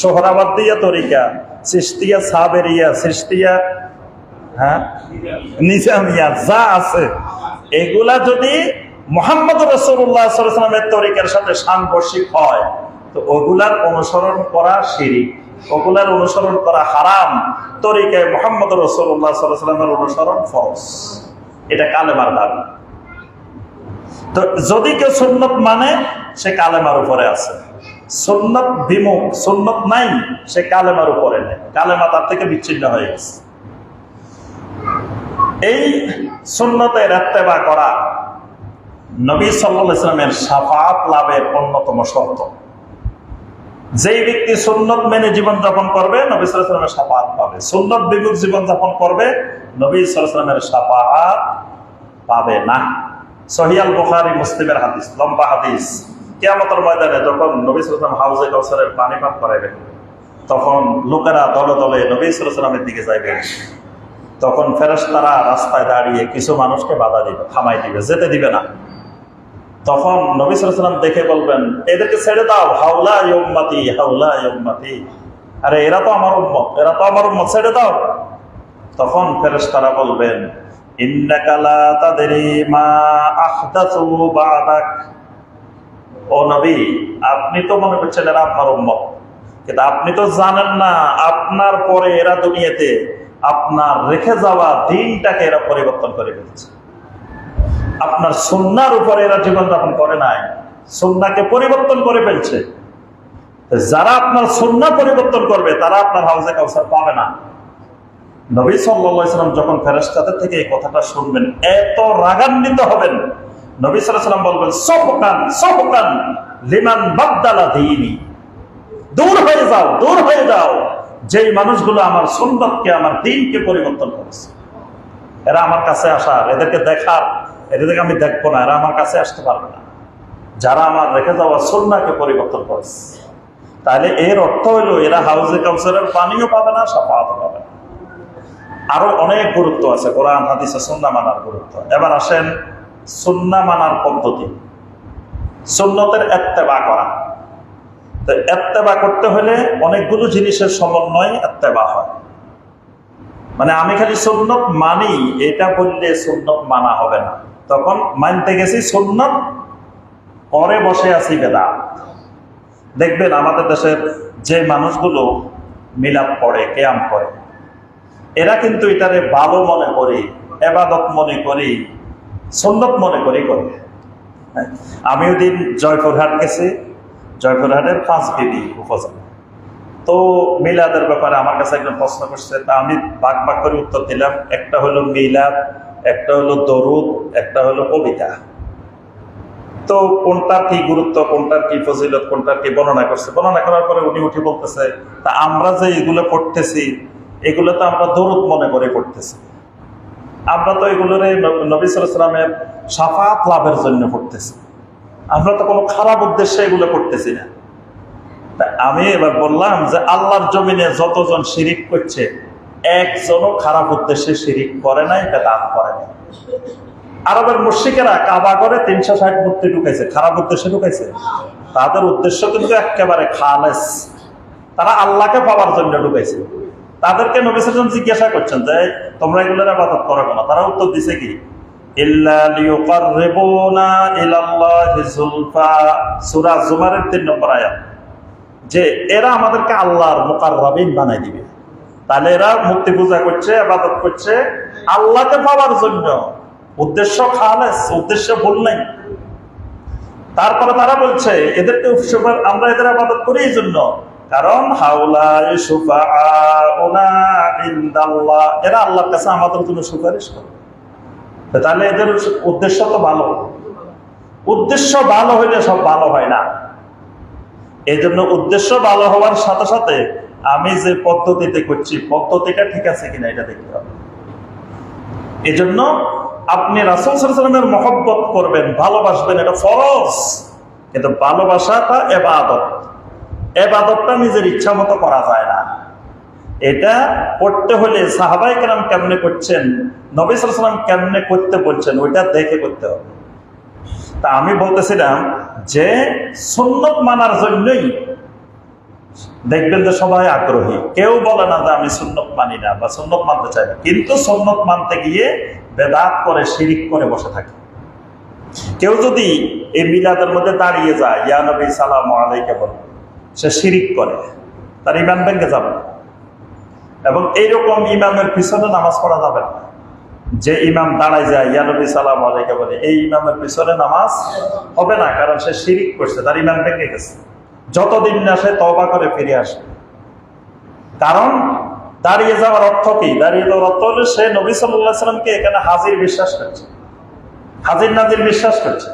সোহরাওয়ার্দিয়া তরিকা, সিস্তিয়া সাবেরিয়া, সিস্তিয়া নিজামিয়া যা আছে, এগুলা যদি মুহাম্মদ রাসূলুল্লাহ সাল্লাল্লাহু আলাইহি ওয়াসাল্লামের তরিকার সাথে সাংঘর্ষিক হয়, তো ওগুলার অনুসরণ করা শিরক, ওগুলার অনুসরণ করা হারাম। তরিকায় মুহাম্মদ রাসূলুল্লাহ সাল্লাল্লাহু আলাইহি ওয়াসাল্লামের অনুসরণ ফরজ, এটা কালেমার দাবি। তো যদি কেউ সুন্নত মানে, সে কালেমার উপরে আছে। সুন্নত বিমুখ, সুন্নত নাই, সে কালেমার উপরে নেই, কালেমা তার থেকে বিচ্ছিন্ন হয়ে গেছে। এই সুন্নতের ইত্তেবা করা নবী সাল্লাল্লাহু আলাইহি ওয়াসাল্লামের শাফাআত লাভের অন্যতম শর্ত। যেই ব্যক্তি সুন্নত মেনে জীবনযাপন করবে, নবী সাল্লাল্লাহু আলাইহি ওয়াসাল্লামের শাফাআত পাবে। সুন্নত বিমুখ জীবনযাপন করবে, নবী সাল্লাল্লাহু আলাইহি ওয়াসাল্লামের শাফাআত পাবে না। সহিহ আল বুখারী, মুসলিমের হাদিস, লম্বা হাদিস। কিয়ামতের ময়দানে যখন নবী সাল্লাল্লাহু আলাইহি ওয়াসাল্লাম হাউজে কাউসারের পানি পান করাবেন, তখন লোকেরা দলে দলে নবী সাল্লাল্লাহু আলাইহি ওয়াসাল্লামের দিকে যাইবে। তখন ফেরেশতারা রাস্তায় দাঁড়িয়ে কিছু মানুষকে বাধা দিবে, থামাই দিবে, যেতে দিবে না। তখন নবী সাল্লাল্লাহু আলাইহি ওয়াসাল্লাম দেখে বলবেন, এদেরকে ছেড়ে দাও, হাউলা উম্মতি, হাউলা উম্মতি, আরে এরা তো আমার উম্মত, এরা তো আমার উম্মত, ছেড়ে দাও। তখন ফেরেশতারা বলবেন, ইন্নাকা লা তাদরি মা আহদাসু বা'দাক, ও নবী, আপনি তো মনে করছেন এরা আপনার উম্মত, কিন্তু আপনি তো জানেন না আপনার পরে এরা দুনিয়াতে আপনার রেখে যাওয়া দিনটাকে এরা পরিবর্তন করে ফেলছে। আপনার সুন্নাহর উপরে এরা জীবনযাপন করে নাই, সুন্নাহকে পরিবর্তন করে ফেলছে। যারা আপনার সুন্নাহ পরিবর্তন করবে, তারা আপনার হাউজে কাউসার পাবে না। নবী সাল্লাল্লাহু আলাইহি ওয়াসাল্লাম যখন ফেরেশতাদের থেকে এই কথাটা শুনবেন, এত রাগান্বিত হবেন, নবী সাল্লাল্লাহু আলাইহি ওয়াসাল্লাম বলবেন, সুবহান সুবহান লিমান বাদদালা দীনি, দূর হয়ে যাও, দূর হয়ে যাও, যেই মানুষগুলো আমার সুন্নতকে, আমার দ্বীনকে পরিবর্তন করেছে। এরা আমার কাছে আসার, এদেরকে দেখার, এদেরকে আমি দেখবো না, এরা আমার কাছে আসতে পারবে না, যারা আমার রেখে যাওয়া সুন্নাহকে পরিবর্তন করেছে। তাহলে এর অর্থ হইলো এরা হাউজে কাউসারের পানিও পাবে না, শাফাআতও পাবে না। আরো অনেক গুরুত্ব আছে কোরআন হাদিসে সুন্নাহ মানার গুরুত্ব। এবার আসেন সুন্নাহ মানার পদ্ধতি, সুন্নতের ইত্তেবা করা। তো ইত্তেবা করতে হলে অনেকগুলো জিনিসের সমন্বয় ইত্তেবা হয়। মানে আমি খালি সুন্নত মানি, এটা বললে সুন্নত মানা হবে না। তখন মানতে গেছি সুন্নত, পরে বসে আছি বেদাত। দেখবেন আমাদের দেশের যে মানুষগুলো মিলাদ পড়ে, কিয়াম করে, এরা কিন্তু এটারে ভালো মনে করি, ইবাদত মনে করি, সুন্নত মনে করি করে। আমি ওই দিন জয়পুরহাট গেছি, জয়পুরহাটের 5 বিবি উপজেলা। তো মিলাদের ব্যাপারে আমার কাছে একজন প্রশ্ন করছে, তা আমি ভাগ ভাগ করে উত্তর দিলাম। একটা হলো মিলাদ, একটা হলো দরুদ, একটা হলো কবিতা। তো কোনটার কি গুরুত্ব, কোনটার কি ফজিলত, কোনটার কি বর্ণনা করছে। বর্ণনা করার পরে উনি উঠে বলতেছে, তা আমরা যে এগুলো পড়তেছি, এগুলো তো আমরা দরুদ মনে করে পড়তেছি, আমরা তো এগুলোরে নবী সাল্লাল্লাহু আলাইহি ওয়াসাল্লামের শাফাআত লাভের জন্য পড়তেছি, আমরা তো কোনো খারাপ উদ্দেশ্যে এগুলো পড়তেছি না। আমি এবার বললাম যে আল্লাহর জমিনে যতজন শিরিক করছে, একজনও খারাপ উদ্দেশ্যে শিরিক করে নাই, বেদাত করে নাই। আরবের মুশরিকেরা কাবা করে 360 মূর্তি ঢুকাইছে, খারাপ উদ্দেশ্যে ঢুকাইছে? তাদের উদ্দেশ্য কিন্তু একেবারে খালেস, তারা আল্লাহকে পাওয়ার জন্য ঢুকাইছে। তাদেরকে নবী সাল্লাল্লাহু আলাইহি ওয়াসাল্লাম জিজ্ঞাসা করছেন যে তোমরা এগুলোর ইবাদত করো কেন? তারা উত্তর দিছে কি, ইল্লা লিয়ুকাররিবুনা ইলাল্লাহি যুলফা, সূরা জুমারের 3 নম্বর আয়াত, যে এরা আমাদেরকে আল্লাহর মুকাররাবিন বানাই দিবে। তাহলে এরা মূর্তি পূজা করছে, ইবাদত করছে আল্লাহকে পাওয়ার জন্য, উদ্দেশ্য খালেস, উদ্দেশ্য ভুল নাই। তারপরে তারা বলছে এদেরকে আমরা এদের ইবাদত করি এই জন্য, কারণ হাউলাই শুফাআউনা ইনদাল্লাহ, এরা আল্লাহর কাছে আমাদের জন্য সুপারিশ করে। তাহলে এদের উদ্দেশ্য তো ভালো, উদ্দেশ্য ভালো হইলে সব ভালো হয় না। এই জন্য উদ্দেশ্য ভালো হওয়ার সাথে সাথে আমি যে পদ্ধতিতে করছি, পদ্ধতিটা ঠিক আছে কিনা এটা দেখতে হবে। এই জন্য আপনি রাসূল সাল্লাল্লাহু আলাইহি ওয়াসাল্লামের মহব্বত করবেন, ভালোবাসবেন, এটা ফরজ। কিন্তু ভালোবাসাটা ইবাদত, ইবাদতটা নিজের ইচ্ছা মতো করা যায় না। এটা করতে হলে সাহাবায়ে কেরাম কেমনে করছেন, নবী সাল্লাল্লাহু আলাইহি ওয়াসাল্লাম কেমনে করতে বলছেন, ওইটা দেখে করতে হবে। তা আমি বলতেছিলাম যে সুন্নত মানার জন্যই দেখবেন যে সবাই আগ্রহী, কেউ বলে না যে আমি সুন্নত মানি না বা সুন্নত মানতে চাই না, কিন্তু সুন্নত মানতে গিয়ে বেদাত করে, শিরিক করে বসে থাকে। কেউ যদি এই মিলাদের মধ্যে দাঁড়িয়ে যায় ইয়া নবী সালাম আলাইকা বলে, সে শিরিক করে, তার ইমান ভেঙে যাবে। এবং এইরকম ইমামের পিছনে নামাজ পড়া যাবে না। যে ইমাম দাঁড়ায় যায় ইয়া নবী সালাম আলাইকা বলে, এই ইমামের পিছনে নামাজ হবে না, কারণ সে শিরিক করছে, তার ইমান ভেঙে গেছে। যতদিন না সে তওবা করে ফিরে আসে। কারণ দাঁড়িয়ে যাওয়ার অর্থ কি? দাঁড়িয়ে যাওয়ার অর্থ হলো সে নবী সাল্লাল্লাহু আলাইহি ওয়াসাল্লামকে এখানে হাজির বিশ্বাস করছে, হাজির নাজির বিশ্বাস করছে।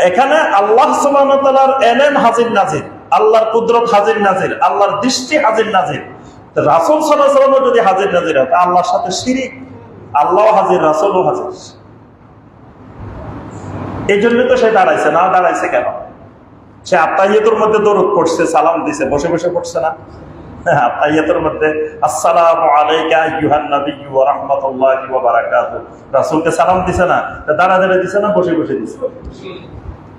এখানে আল্লাহ সুবহানাহু ওয়া তাআলার ইলম হাজির নাজির, আল্লাহর কুদরত হাজির নাজির, আল্লাহর দৃষ্টি হাজির নাজির। রাসূল সাল্লাল্লাহু আলাইহি ওয়াসাল্লাম যদি হাজির নাজির হয়, আল্লাহর সাথে শিরিক, আল্লাহও হাজির, রাসূলও হাজির। এই জন্য তো সে দাঁড়াইছে। না দাঁড়াইছে কেন? সে আত্তাহিয়াতুর মধ্যে দরুদ পড়ছে, সালাম দিছে, বসে বসে পড়ছে না? আত্তাহিয়াতুর মধ্যে আসসালামু আলাইকা আইয়ুহান নাবিয়্যু ওয়া রাহমাতুল্লাহি ওয়া বারাকাতুহু, রাসূলকে সালাম দিছে না? দাঁড়া দাঁড়া দিছে না, বসে বসে দিছে?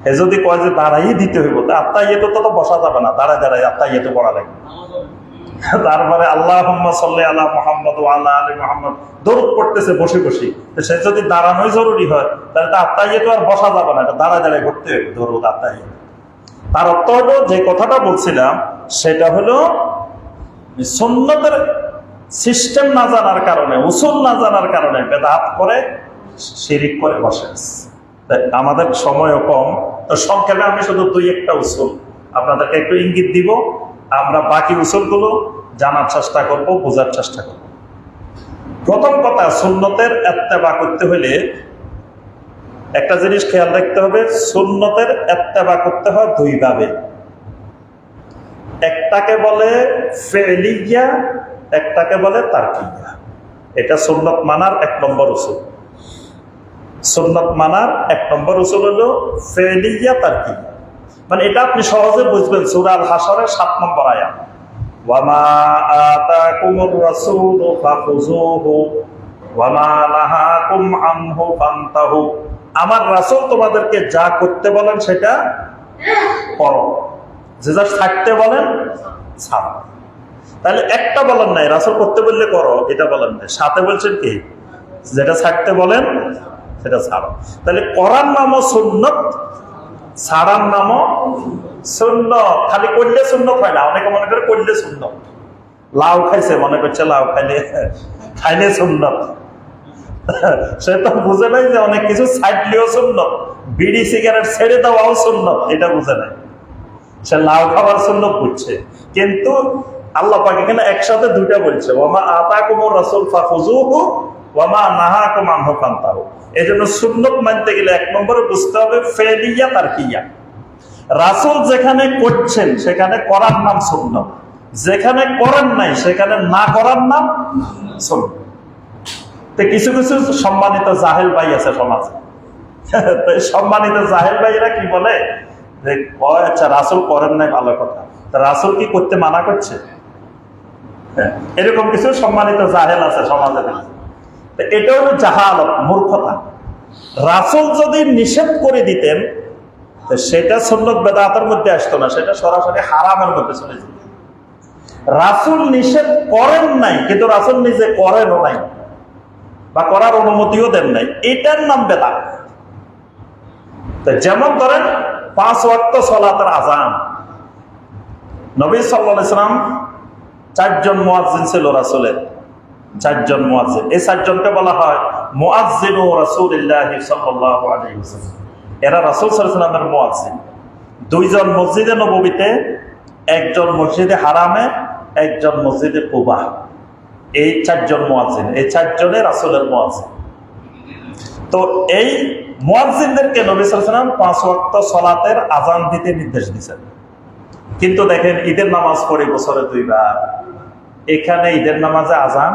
এ যদি কয় যে দাঁড়াই দিতে হইব, তা আত্তাহিয়াতু তো বসা যাবে না, দাঁড়ায় দাঁড়ায় আত্তাহিয়াতু পড়া লাগবে। তারপরে আল্লাহুম্মা সাল্লি আলা মুহাম্মাদ ওয়া আলা আলি মুহাম্মাদ দরুদ পড়তেছে বসে বসে। সে যদি দাঁড়ানোই জরুরি হয়, তাহলে তো আত্তাহিয়াতু আর বসা যাবে না, এটা দাঁড়ায় দাঁড়ায় করতে হবে দরুদ আত্তাহিয়াতু। তার অর্থ হলো, যে কথাটা বলছিলাম সেটা হলো সুন্নতের সিস্টেম না জানার কারণে, উসুল না জানার কারণে বেদাত করে, শিরিক করে বসে আছে। আমাদের সময়ও কম, তো সংক্ষেপে আমি শুধু দুই একটা উসুল আপনাদেরকে একটু ইঙ্গিত দিব, আমরা বাকি উসুলগুলো জানার চেষ্টা করব, বোঝার চেষ্টা করব। প্রথম কথা, সুন্নতের ইত্তেবা করতে হলে একটা জিনিস খেয়াল রাখতে হবে, সুন্নতের ইত্তেবা করতে হয় দুই ভাবে। একটাকে বলে ফেলিয়া, একটাকে বলে তারকিয়া। এটা সুন্নত মানার এক নম্বর উসুল। সুন্নত মানার এক নম্বর উসুল হলো ফেলিয়া তারকিয়া। মানে এটা আপনি সহজে বুঝবেন সূরা আল হাশরের ৭ নম্বর আয়াত, ওয়ামা আতাকুমুর রাসূলু ফাখুযুহু ওয়ামা নাহাকুম আনহু ফান্তাহু। আমার রাসূল তোমাদেরকে যা করতে বলেন সেটা করো, যে যা ছাড়তে বলেন ছাড়ো। তাহলে একটা বলেন নাই, রাসূল করতে বললে করো, এটা বলেন নাই। সাথে বলছেন কি, যেটা ছাড়তে বলেন সেটা ছাড়ো। তাহলে করার নামও সুন্নত, ছাড়ার নামও সুন্নত। খালি করলে সুন্নত হয় না, অনেকে মনে করে করলে সুন্নত। লাউ খাইছে, মনে করছে লাউ খাইলে সুন্নত। সে তো বুঝে নাই যে অনেক কিছু ছাড়লেও সুন্নত, বিড়ি সিগারেট ছেড়ে দেওয়াও সুন্নত, এটা বুঝে নাই। সে লাউ খাওয়ার সুন্নত বুঝছে, কিন্তু আল্লাহ পাক এখানে একসাথে দুইটা বলছে, ওয়ামা আতাকুমুর রাসূল ফাখুযুহু ওয়ামা নাহাকুম আনহু ফান্তাহু। এই জন্য সুন্নত মানতে গেলে এক নম্বরে বুঝতে হবে ফেলিয়া তারকিয়া। রাসূল যেখানে করছেন সেখানে করার নাম সুন্নত, যেখানে করেন নাই সেখানে না করার নাম সুন্নত। তো কিছু কিছু সম্মানিত জাহেল ভাই আছে সমাজে, সম্মানিত জাহেল ভাইরা কি বলে যে আচ্ছা রাসূল করেন নাই, ভালো কথা, রাসূল কি করতে মানা করছে? এরকম কিছু সম্মানিত জাহেল আছে সমাজে। এটা হলো জাহালত, মূর্খতা। রাসূল যদি নিষেধ করে দিতেন সেটা সুন্নত বেদাতের মধ্যে আসতো না, সেটা সরাসরি হারামের মধ্যে চলে যেত। রাসূল নিষেধ করেন নাই, কিন্তু রাসূল নিজে করেনও নাই বা করার অনুমতিও দেন নাই, এটার নাম বেদাত। যেমন ধরেন 5 ওয়াক্ত সালাতের আযান, নবী সাল্লাল্লাহু আলাইহি ওয়াসাল্লাম 4 জন মুয়াজ্জিন ছিল রাসূলের, 4 জন মুয়াজ্জিন। এই 4 জনকে বলা হয় মুয়াজ্জিনু রাসূলিল্লাহ সাল্লাল্লাহু আলাইহি ওয়াসাল্লাম। এরা রাসূল সাল্লাল্লাহু আলাইহি ওয়াসাল্লামের মুয়াজ্জিন। 2 জন মসজিদে নববীতে, 1 জন মসজিদে হারামে, 1 জন মসজিদে কুবা। এই 4 জন মুয়াজ্জিন, এই 4 জনে রাসূলের মুয়াজ্জিন। তো এই মুয়াজ্জিনদেরকে নবী সাল্লাল্লাহু আলাইহি ওয়াসাল্লাম 5 ওয়াক্ত সালাতের আযান দিতে নির্দেশ দিয়েছেন। কিন্তু দেখেন ঈদের নামাজ পড়ি বছরে 2 বার, এখানে ঈদের নামাজে আযান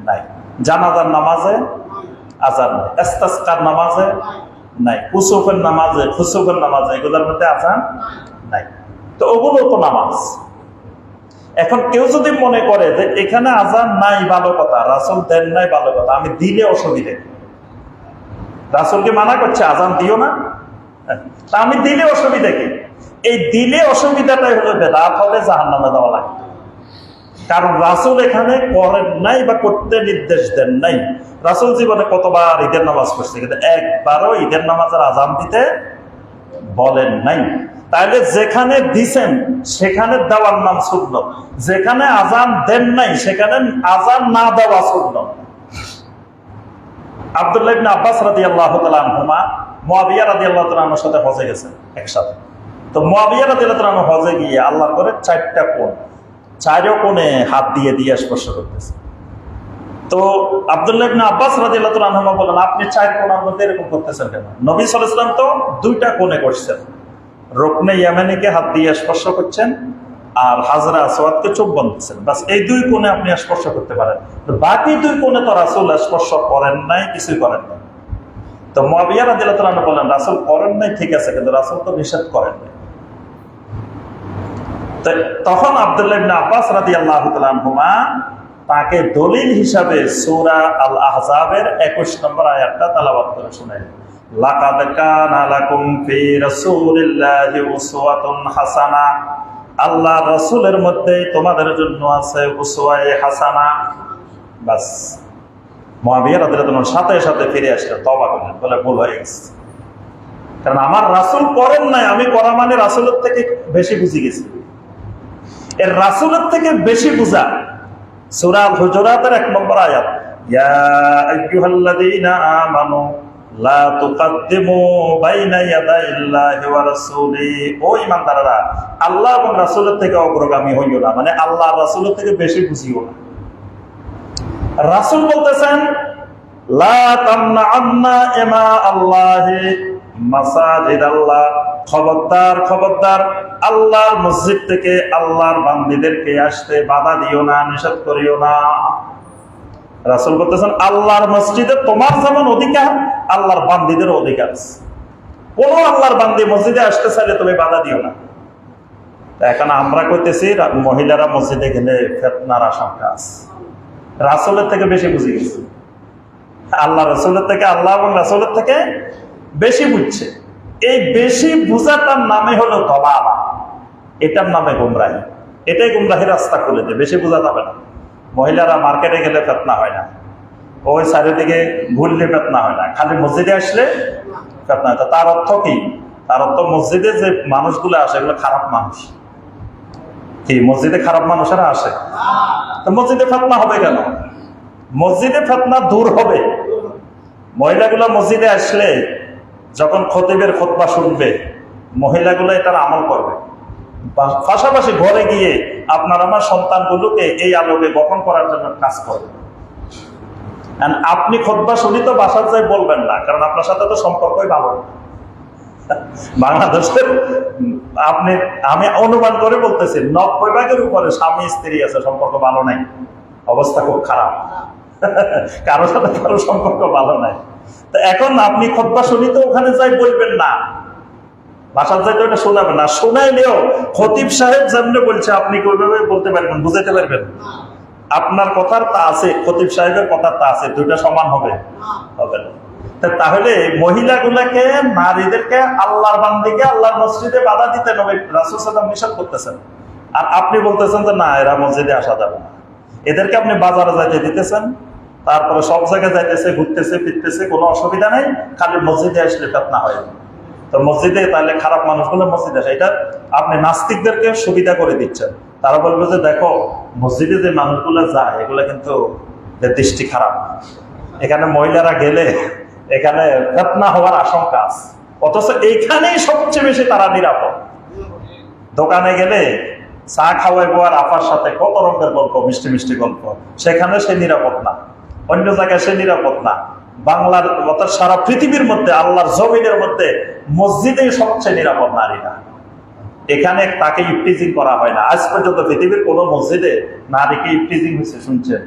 নাই, জানাজার নামাজে আযান নাই, ইস্তিসকার নামাজে নাই, কুসুফের নামাজে, খুসুফের নামাজে, এগুলোর মধ্যে আযান নাই। তো ওগুলো তো নামাজ। এখন কেউ যদি মনে করে যে এখানে আজান নাই ভালো কথা, রাসূল দেন নাই ভালো কথা, আমি দিলে অসুবিধে, রাসূলকে মানা করছে আজান দিও না, তা আমি দিলে অসুবিধা কি? এই দিলে অসুবিধাটাই হলো বেদাত, হবে জাহান্নামে যাওয়া লাগে। কারণ রাসূল এখানে করেন নাই বা করতে নির্দেশ দেন নাই। রাসূল জীবনে কতবার ঈদের নামাজ পড়ছে, কিন্তু একবারও ঈদের নামাজের আজান দিতে বলেন নাই। তাহলে যেখানে দিছেন সেখানে দেওয়ার নাম সুন্নাত, যেখানে আজান দেন নাই সেখানে আজান না দেওয়া সুন্নাত। আব্দুল্লাহ ইবনে আব্বাস রাদিয়াল্লাহু তাআলা আনহুমা মুয়াবিয়া রাদিয়াল্লাহু তাআলা আনহুর সাথে হজে গেছেন একসাথে। তো মুয়াবিয়া রাদিয়াল্লাহু তাআলা আনহু হজে গিয়ে আল্লাহর ঘরে 4টা কোণ, 4 কোণে হাত দিয়ে দিয়ে স্পর্শ করতেছে। তো আব্দুল্লাহ ইবনে আব্বাস রাদিয়াল্লাহু তাআলা আনহুমা বলেন, আপনি 4 কোণের মধ্যে এরকম করতেছেন কেন? নবী সাল্লাল্লাহু আলাইহি ওয়াসাল্লাম তো 2টা কোণে করছেন, রুকনে ইয়ামানিকে হাত দিয়ে স্পর্শ করছেন আর হাজরা আসওয়াদকে চুম্বন দিচ্ছেন, বাস এই 2 কোণে আপনি স্পর্শ করতে পারেন। তো বাকি 2 কোণে তো রাসূল স্পর্শ করেন নাই, কিছুই করেন নাই। তো মুয়াবিয়া রাদিয়াল্লাহু তাআলা আনহু বলেন, রাসূল করেন নাই ঠিক আছে, কিন্তু রাসূল তো নিষেধ করেন নাই। তখন আব্দুল্লাহ ইবনে আব্বাস রাদিয়াল্লাহু তাআলা আনহুমা তাকে দলিল হিসাবে সূরা আল আহজাবের 21 নম্বর আয়াতটা তেলাওয়াত করে শোনালেন। লাকাদ কানা লাকুম ফি রাসূলিল্লাহি উসওয়াতুন হাসানা, আল্লাহর রাসূলের মধ্যে তোমাদের জন্য আছে উসওয়ায়ে হাসানা। বাস মুয়াবিয়া রাদিয়াল্লাহু আনহু সাথে সাথে ফিরে আসলেন, তওবা করলেন, বলে ভুল হয়ে গেছে, কারণ আমার রাসূল করেন নাই, আমি করা মানে রাসূলের থেকে বেশি বুঝি গেছি। এর রাসূলের থেকে বেশি বুঝা সূরা আল হুজুরাতের 1 নম্বর আয়াত, ইয়া আইয়ুহাল্লাযীনা আমানু লা তুকাদ্দিমু বাইনা ইয়াদাইল্লাহি ওয়া রাসূলিহি, ও ঈমানদাররা আল্লাহ এবং রাসূলের থেকে অগ্রগামী হইও না, মানে আল্লাহ রাসূলের থেকে বেশি বুঝিও না। রাসূল বলতেছেন, লা তামনাআন্না ইমা আল্লাহি মাসাজিদাল্লাহ, খবরদার খবরদার আল্লাহর মসজিদ থেকে আল্লাহর বান্দীদেরকে আসতে বাধা দিও না, নিষেধ করিও না। রাসূল বলতেছেন, আল্লাহর মসজিদে তোমার যেমন অধিকার, আল্লাহর বান্দীদের অধিকার আছে। কোন আল্লাহর বান্দী মসজিদে আসতে চাইলে তুমি বাধা দিও না। এখন আমরা কইতেছি মহিলারা মসজিদে গেলে ফিতনার আশঙ্কা আছে, রাসূলের থেকে বেশি বুঝে গেছে, আল্লাহ রাসূলের থেকে, আল্লাহ এবং রাসূলের থেকে বেশি বুঝছে। এই বেশি বুঝাটার নামে হলো দলালা, এটার নামে গুমরাহি। এটাই গুমরাহির রাস্তা খুলে দেয়, বেশি বোঝা যাবে না। মহিলারা মার্কেটে গেলে ফিতনা হয় না, ওই চারিদিকে ঘুরলে ফিতনা হয় না, খালি মসজিদে আসলে ফিতনা হয়। তার অর্থ কি? তার অর্থ মসজিদে যে মানুষগুলো আসে এগুলো খারাপ মানুষ। কি মসজিদে খারাপ মানুষেরা আসে? তো মসজিদে ফিতনা হবে কেন? মসজিদে ফিতনা দূর হবে। মহিলাগুলো মসজিদে আসলে যখন খতিবের খুতবা শুনবে, মহিলাগুলো এটার আমল করবে, পাশাপাশি ঘরে গিয়ে আপনার আমার সন্তানগুলোকে এই আলোকে গঠন করার জন্য কাজ করবে। আপনি খুতবা শুনি তো বাসার যাই বলবেন না, কারণ আপনার সাথে তো সম্পর্কই ভালো না। বাংলাদেশের আমি অনুমান করে বলতেছি 90% উপরে স্বামী স্ত্রী আছে, সম্পর্ক ভালো নাই, অবস্থা খুব খারাপ, কারোর সাথে কারো সম্পর্ক ভালো নাই। তো এখন আপনি খুতবা শুনি তো ওখানে যাই বলবেন না, বাসার যাই তো এটা শোনাবেন না। শোনাইলেও খতিব সাহেব যেমনি বলছে আপনি কিভাবে বলতে পারবেন, বুঝাইতে পারবেন? আপনার কথার তা আছে, খতিব সাহেবের কথার তা আছে, দুইটা সমান হবে? হবে না। তাহলে মহিলাগুলাকে, নারীদেরকে, আল্লাহর বান্দিকে আল্লাহর মসজিদে বাধা দিতে নবী রাসূল সাল্লাল্লাহু আলাইহি ওয়াসাল্লাম নিষেধ করতেছেন, আর আপনি বলতেছেন যে না, এরা মসজিদে আসা যাবে না। এদেরকে আপনি বাজারে যাইতে দিতেছেন, তারপরে সব জায়গায় যাইতেছে, ঘুরতেছে ফিরতেছে, কোনো অসুবিধা নেই, খালি মসজিদে আসলে ফিতনা হয়। তো মসজিদে তাহলে খারাপ মানুষগুলো মসজিদে আসে, এটা আপনি নাস্তিকদেরকে সুবিধা করে দিচ্ছেন। তারা বলবে যে দেখো মসজিদে যে মানুষগুলো যায় এগুলো কিন্তু দৃষ্টি খারাপ, এখানে মহিলারা গেলে এখানে ফিতনা হওয়ার আশঙ্কা আছে। অথচ এইখানেই সবচেয়ে বেশি তারা নিরাপদ। দোকানে গেলে চা খাওয়াইবো আর আপার সাথে কত রকমের গল্প, মিষ্টি মিষ্টি গল্প, সেখানে সে নিরাপদ না, অন্য জায়গায় সে নিরাপদ না। বাংলার অর্থাৎ সারা পৃথিবীর মধ্যে, আল্লাহর জমিনের মধ্যে মসজিদেই সবচেয়ে নিরাপদ নারীরা। এখানে তাকে ইফটিজিং করা হয় না। আজ পর্যন্ত পৃথিবীর কোন মসজিদে নারীকে ইফটিজিং হয়েছে শুনছেন?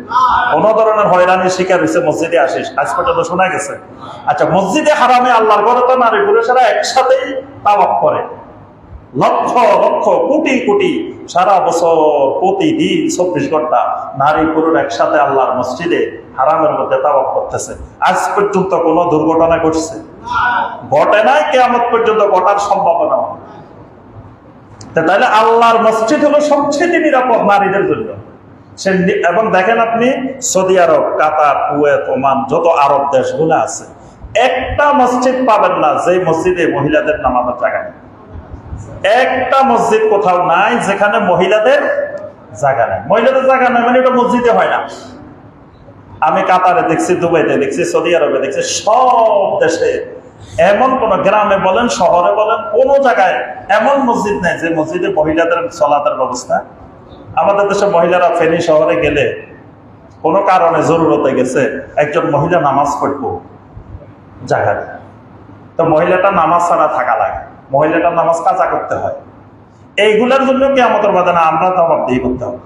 কোন ধরনের হয়রানির শিকার হয়েছে মসজিদে আসিস আজ পর্যন্ত শোনা গেছে? আচ্ছা, মসজিদে হারামে আল্লাহর ঘরে তো নারী পুরুষেরা একসাথেই তাওয়াফ করে, লক্ষ লক্ষ কোটি কোটি সারা বছর প্রতিদিন 24 ঘন্টা নারী পুরুষ একসাথে আল্লাহর মসজিদে হারামের মধ্যে তাওয়াফ করতেছে। আজ পর্যন্ত কোনো দুর্ঘটনা ঘটছে? ঘটে নাই, কিয়ামত পর্যন্ত ঘটার সম্ভাবনা। তাহলে আল্লাহর মসজিদ হলো সবচেয়ে নিরাপদ নারীদের জন্য। এবং দেখেন আপনি সৌদি আরব, কাতার, কুয়েত, ওমান, যত আরব দেশগুলো আছে, একটা মসজিদ পাবেন না যে মসজিদে মহিলাদের নামাজের জায়গা নেই। একটা মসজিদ কোথাও নাই যেখানে মহিলাদের জায়গা নেই। মহিলাদের জায়গা নেই মানে এটা মসজিদে হয় না। আমি কাতারে দেখছি, দুবাইতে দেখছি, সৌদি আরবে দেখছি, সব দেশে এমন কোন গ্রামে বলেন, শহরে বলেন, কোন জায়গায় এমন মসজিদ নেই যে মসজিদে মহিলাদের চলাতের ব্যবস্থা। আমাদের দেশে মহিলারা ফেনী শহরে গেলে কোনো কারণে জরুরতে গেছে, একজন মহিলা নামাজ পড়বো জায়গা নেই, তো মহিলাটা নামাজ ছাড়া থাকা লাগে, মহিলাটা নামাজ কাজা করতে হয়। এইগুলোর জন্য কি আমাদের বাদে না আমরা জবাবদিহি করতে হবে,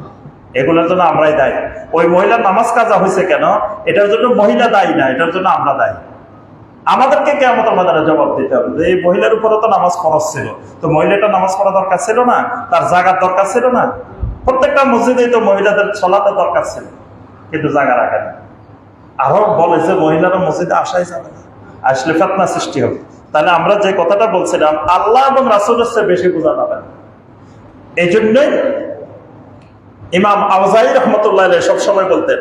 এগুলোর জন্য আমরাই দায়ী। ওই মহিলার নামাজ কাজা হয়েছে কেন, এটার জন্য মহিলা দায়ী না, এটার জন্য আমরা দায়ী। আমাদেরকে কিয়ামতের ময়দানে জবাব দিতে হবে যে এই মহিলার উপরে তো নামাজ ফরজ ছিল, তো মহিলাটা নামাজ পড়া দরকার ছিল না, তার জায়গার দরকার ছিল না। প্রত্যেকটা মসজিদেই তো মহিলাদের চলাতে দরকার ছিল, কিন্তু জায়গা রাখে না। আরো বলে যে মহিলারা মসজিদে আসাই যাবে না, আসলে ফিতনা সৃষ্টি হবে। তাহলে আমরা যে কথাটা বলছিলাম, আল্লাহ এবং রাসূলের চেয়ে বেশি বোঝা যাবে না। এই জন্যই ইমাম আওজাঈ রাহমাতুল্লাহ আলাইহি সবসময় বলতেন,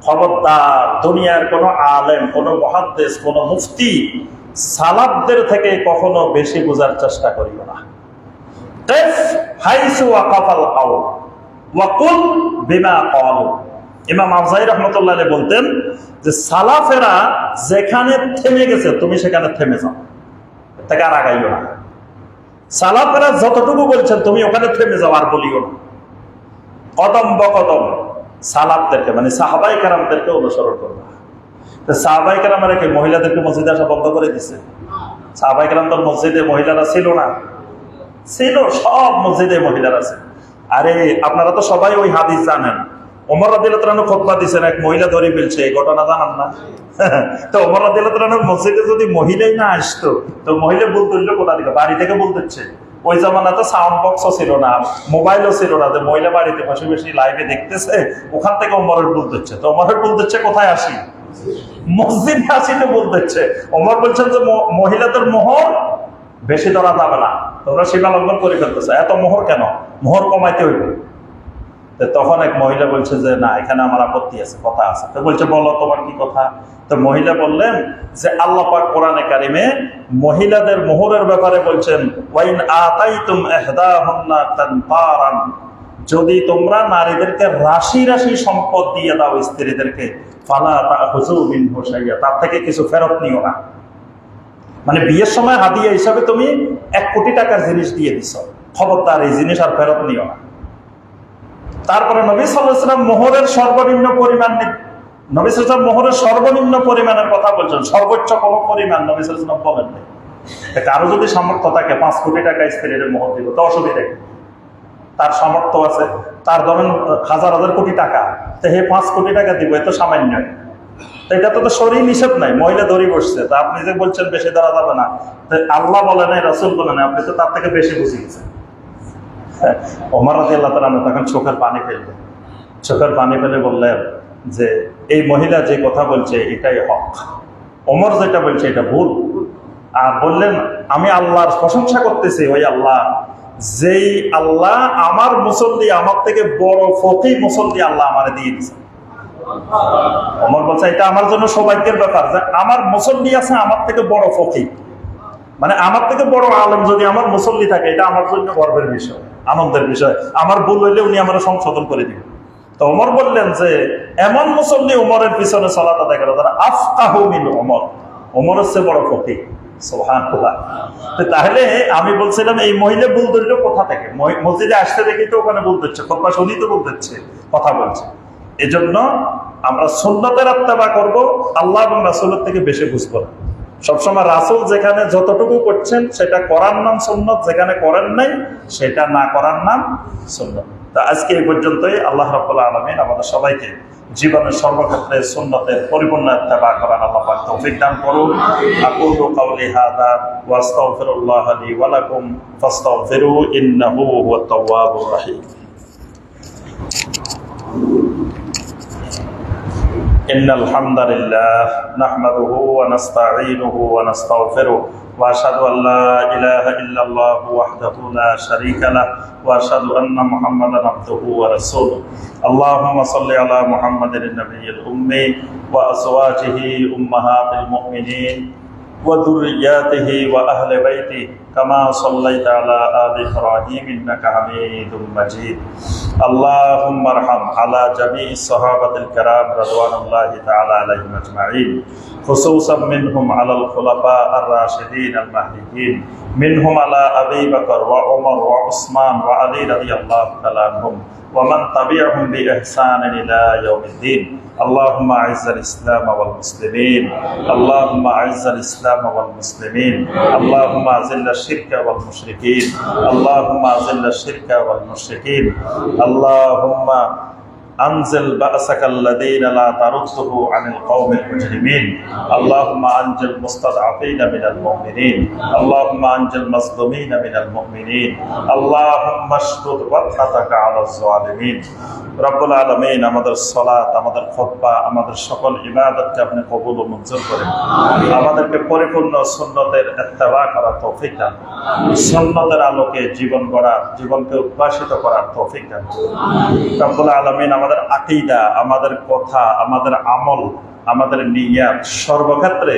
খবরদার দুনিয়ার কোন আলেম, কোন মুহাদ্দিস, কোন মুফতি সালাফদের থেকে কখনো বেশি বোঝার চেষ্টা করিও না। কিফ হাইসু ওয়াকাফাল কাউল ওয়া কুল বিমা ক্বালু। ইমাম আওজাঈ রাহমাতুল্লাহ আলাইহি বলতেন যে সালাফেরা যেখানে থেমে গেছে তুমি সেখানে থেমে যাও, তাকে আর আগাইও না। সালাফেরা যতটুকু বলছেন তুমি ওখানে থেমে যাও, আর বলিও না। কদম বকদম সালাফদেরকে মানে সাহাবায়ে কেরামদেরকে অনুসরণ করবে। তো সাহাবায়ে কেরামরা কি মহিলাদেরকে মসজিদে আসা বন্ধ করে দিছে? সাহাবায়ে কেরাম তো মসজিদে মহিলারা ছিল না, ছিল, সব মসজিদে মহিলারা আছে। আরে আপনারা তো সবাই ওই হাদিস জানেন, ওমর রাদিয়াল্লাহু তাআলা খুতবা দিয়েছেন, এক মহিলা ধরে ফেলছে, এই ঘটনা জানান না? তো ওমর রাদিয়াল্লাহু তাআলা মসজিদে যদি মহিলাই না আসতো তো মহিলা বলতে হইলো কোথা থেকে? বাড়ি থেকে বলতেছে। ওই জামানাতে সাউন্ড বক্সও ছিল না, মোবাইলও ছিল না, যে মহিলা বাড়িতে বসে বসে লাইভে দেখতেছে, ওখান থেকে ওমরের বলতেছে। তো ওমরের বলতেছে কোথায় আসি? মসজিদে আসি তো বলতেছে। ওমর বলছেন যে মহিলাদের মোহর বেশি ধরা যাবে না, তোমরা সীমা লঙ্ঘন করে ফেলতেছে, এত মোহর কেন? মোহর কমাইতে হইবে। তখন এক মহিলা বলছে যে না, এখানে আমার আপত্তি আছে, কথা আছে। তো বলছে বলো তোমার কি কথা? তো মহিলা বললেন যে আল্লাহ পাক কোরআনে কারিমে মহিলাদের মোহরের ব্যাপারে বলছেন, ওয়াইন আতাইতুম ইহদাহুন্না তানতারান, যদি তোমরা নারীদেরকে রাশি রাশি সম্পদ দিয়ে দাও স্ত্রীদেরকে, ফালা তাখুযু মিনহু শাইআ, তার থেকে কিছু ফেরত নিও না। মানে বিয়ের সময় হাদিয়া হিসাবে তুমি 1 কোটি টাকার জিনিস দিয়ে দিছো, খবরদার এই জিনিস আর ফেরত নিও না। তারপরে নবী সাল্লাল্লাহু আলাইহি ওয়াসাল্লাম মোহরের সর্বনিম্ন পরিমাণ, নবী সাল্লাল্লাহু আলাইহি ওয়াসাল্লাম মোহরের সর্বনিম্ন পরিমাণের কথা বলছেন, সর্বোচ্চ কোনো পরিমাণ নবী সাল্লাল্লাহু আলাইহি ওয়াসাল্লাম বলেন নাই। কারো যদি সামর্থ্য থাকে 5 কোটি টাকা স্ত্রীর মোহর দিব, তো অসুবিধা কি? তার সামর্থ্য আছে, তার ধরেন হাজার হাজার কোটি টাকা, তো হে 5 কোটি টাকা দিব, এত সামান্য। এটা তো শরীর নিষেধ নাই, মহিলা ধরে বসছে। তা আপনি যে বলছেন বেশি ধরা যাবে না, আল্লাহ বলে নাই, রাসূল বলে নাই, আপনি তো তার থেকে বেশি বুঝিয়েছেন। ওমর রাদিয়াল্লাহু তাআলা তখন চোখের পানি ফেললেন, চোখের পানি ফেলে বললেন যে এই মহিলা যে কথা বলছে এটাই হক, ওমর যেটা বলছে এটা ভুল। আর বললেন আমি আল্লাহর প্রশংসা করতেছি, ওই আল্লাহ যেই আল্লাহ আমার মুসল্লি, আমার থেকে বড় ফকিহ মুসল্লি আল্লাহ আমারে দিয়ে দিয়েছে। ওমর বলছে এটা আমার জন্য সৌভাগ্যের ব্যাপার যে আমার মুসল্লি আছে আমার থেকে বড় ফকিহ, মানে আমার থেকে বড় আলেম যদি আমার মুসল্লি থাকে, এটা আমার জন্য গর্বের বিষয়, আনন্দের বিষয়। আমার ভুল হইলে উনি আমার সংশোধন করে দিবেন। তো ওমর বললেন যে এমন মুসল্লি ওমরের পিছনে সালাত আদায় করে যারা আফকাহু মিন ওমর, ওমরের চেয়ে বড় ফকিহ। সুবহানাল্লাহ। তাহলে আমি বলছিলাম এই মহিলা ভুল ধরল কোথা থেকে? মসজিদে আসতে দেখি তো ওখানে ভুল ধরছে, খুতবা শুনি তো ভুল ধরছে, কথা বলছে। এজন্য আমরা সুন্নতের ইত্তেবা করব, আল্লাহ এবং রাসূলের থেকে বেশি বুঝবো না। সবসময় রাসূল যেখানে যতটুকু করছেন সেটা করার নাম সুন্নত, যেখানে করেন নাই সেটা না করার নাম সুন্নত। তা আজকে এই পর্যন্তই। আল্লাহ রাব্বুল আলামিন আমাদের সবাইকে জীবনের সর্বক্ষেত্রে সুন্নতের পরিপূর্ণ ইত্তেবা করার আল্লাহ পাক তৌফিক দান করুন। আকুলু কাওলি হাযা ওয়া আস্তাগফিরুল্লাহ লি ওয়া লাকুম ফাস্তাগফিরু ইন্নাহু হুয়াত তাওয়াবুর রাহিম। ইন্নাল হামদালিল্লাহ নাহমাদুহু ওয়া নাস্তাঈনুহু ওয়া নাস্তাগফিরুহু ওয়া আশহাদু আল লা ইলাহা ইল্লাল্লাহু ওয়াহদাহু লা শারীকা লাহু ওয়া আশহাদু আন্না মুহাম্মাদান আবদুহু ওয়া রাসূলুহু। আল্লাহুম্মা সাল্লি আলা মুহাম্মাদিন নাবিয়্যিল উম্মি ওয়া আজওয়াজিহি উম্মাহাতিল মুমিনিন ওয়া যুররিয়্যাতিহি ওয়া আহলি বাইতিহি কামা সাল্লাইতা আলা আলি ইব্রাহিম ইন্নাকা হামিদুম মাজিদ। اللهم ارحم على جميع الصحابة الكرام رضوان الله تعالى عليهم أجمعين، خصوصا منهم على الخلفاء الراشدين المهديين، منهم على أبي بكر وعمر وعثمان وعلي رضي الله تعالى عنهم ومن تبعهم بإحسان إلى يوم الدين. اللهم أعز الإسلام والمسلمين، اللهم أعز الإسلام والمسلمين، اللهم أذل الشرك والمشركين، اللهم أذل الشرك والمشركين، اللهم أنزل بأسك الذين لا ترده عن القوم المجرمين، اللهم أنجل المستضعفين من المؤمنين، اللهم أنجل المظلومين من المؤمنين، اللهم اشدد وطأتك على الظالمين। রব্বুল আলামিন আমাদের সালাত, আমাদের খুতবা, আমাদের সকল ইবাদতকে আপনি কবুল ও মঞ্জুর করেন। আমাদেরকে পরিপূর্ণ সুন্নতের ইত্তেবা করার তৌফিক দান, সুন্নতের আলোকে জীবন গড়া, জীবনকে উদ্ভাসিত করার তৌফিক দান। রব্বুল আলামিন আমাদের আকীদা, আমাদের কথা, আমাদের আমল, আমাদের নিয়াত সর্বক্ষেত্রে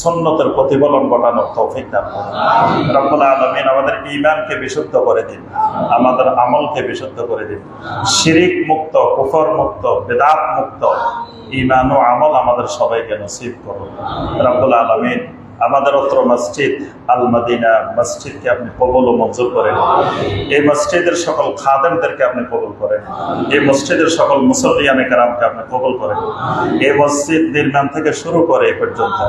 সুন্নতের প্রতিফলন ঘটানোর তৌফিক দান করুন। রব্বুল আলামিন আমাদের ঈমানকে বিশুদ্ধ করে দিন, আমাদের আমলকে বিশুদ্ধ করে দিন। শিরিক মুক্ত, কুফর মুক্ত, বিদআত মুক্ত ঈমান ও আমল আমাদের সবাইকে নসিব করুন। রব্বুল আলামিন আমাদের অত্র মসজিদ আল মদিনা মসজিদকে আপনি কবুল ও মঞ্জুর করেন। এই মসজিদের সকল খাদেমদেরকে আপনি কবুল করেন। এই মসজিদের সকল মুসল্লিয়ানে কেরামকে আপনি কবুল করেন। এই মসজিদ নির্মাণ থেকে শুরু করে এ পর্যন্ত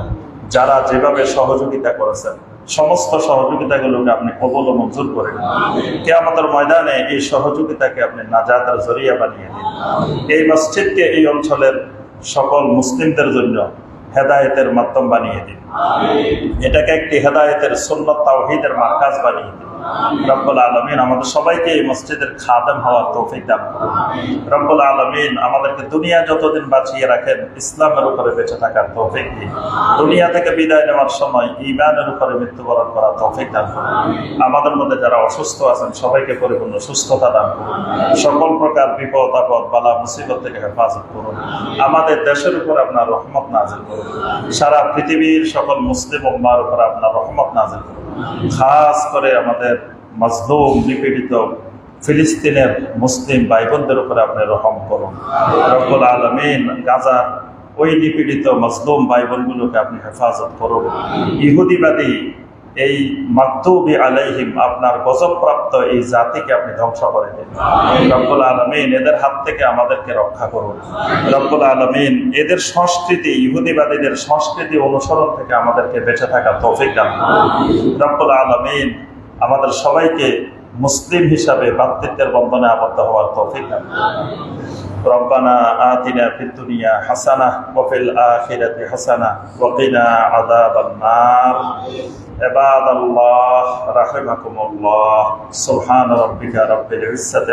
যারা যেভাবে সহযোগিতা করেছেন সমস্ত সহযোগিতাগুলোকে আপনি কবুল ও মঞ্জুর করেন। কিয়ামতের ময়দানে এই সহযোগিতাকে আপনি নাজাতের জরিয়া বানিয়ে দিন। এই মসজিদকে এই অঞ্চলের সকল মুসলিমদের জন্য হেদায়েতের মাধ্যম বানিয়ে দিন। এটাকে একটি হেদায়েতের সুন্নাত তাওহীদের মারকাজ বানিয়ে দিন। রব্বুল আলামিন আমাদের সবাইকে এই মসজিদের খাদেম হওয়ার তৌফিক দান করুন। রব্বুল আলামিন আমাদেরকে দুনিয়া যতদিন বাঁচিয়ে রাখেন ইসলামের উপরে বেঁচে থাকার তৌফিক দিন। দুনিয়া থেকে বিদায় নেওয়ার সময় ঈমানের উপরে মৃত্যুবরণ করার তৌফিক দান করুন। আমাদের মধ্যে যারা অসুস্থ আছেন সবাইকে পরিপূর্ণ সুস্থতা দান করুন। সকল প্রকার বিপদ আপদ বালা মুসিবত থেকে হেফাজত করুন। আমাদের দেশের উপর আপনার রহমত নাযিল করুন। সারা পৃথিবীর সকল মুসলিম উম্মার উপর আপনার রহমত নাযিল করুন। খাস করে আমাদের মাজলুম নিপীড়িত ফিলিস্তিনের মুসলিম ভাই বোনদের উপরে আপনি রহম করুন। রব্বুল আলামিন গাজার ওই নিপীড়িত মাজলুম ভাই বোনগুলোকে আপনি হেফাজত করুন। ইহুদিবাদী এই মাগদুবি আলাইহিম আপনার গজবপ্রাপ্ত এই জাতিকে আপনি ধ্বংস করে দিন। রব্বুল আলামিন এদের হাত থেকে আমাদেরকে রক্ষা করুন। রব্বুল আলামিন এদের সংস্কৃতি, ইহুদিবাদীদের সংস্কৃতি অনুসরণ থেকে আমাদেরকে বেঁচে থাকার তৌফিক দান করুন। রব্বুল আলামিন আমাদের সবাইকে মুসলিম হিসাবে ভ্রাতৃত্বের বন্ধনে আবদ্ধ হওয়ার তৌফিক দান করুন। রব্বানা আতিনা ফিদ দুনিয়া হাসানাহ ওয়া ফিল আখিরাতি হাসানাহ ওয়া কিনা আযাবান নার। ইবাদাল্লাহ রাহিমাকুমুল্লাহ। সুবহান রাব্বিকা রাব্বিল ইজ্জাতি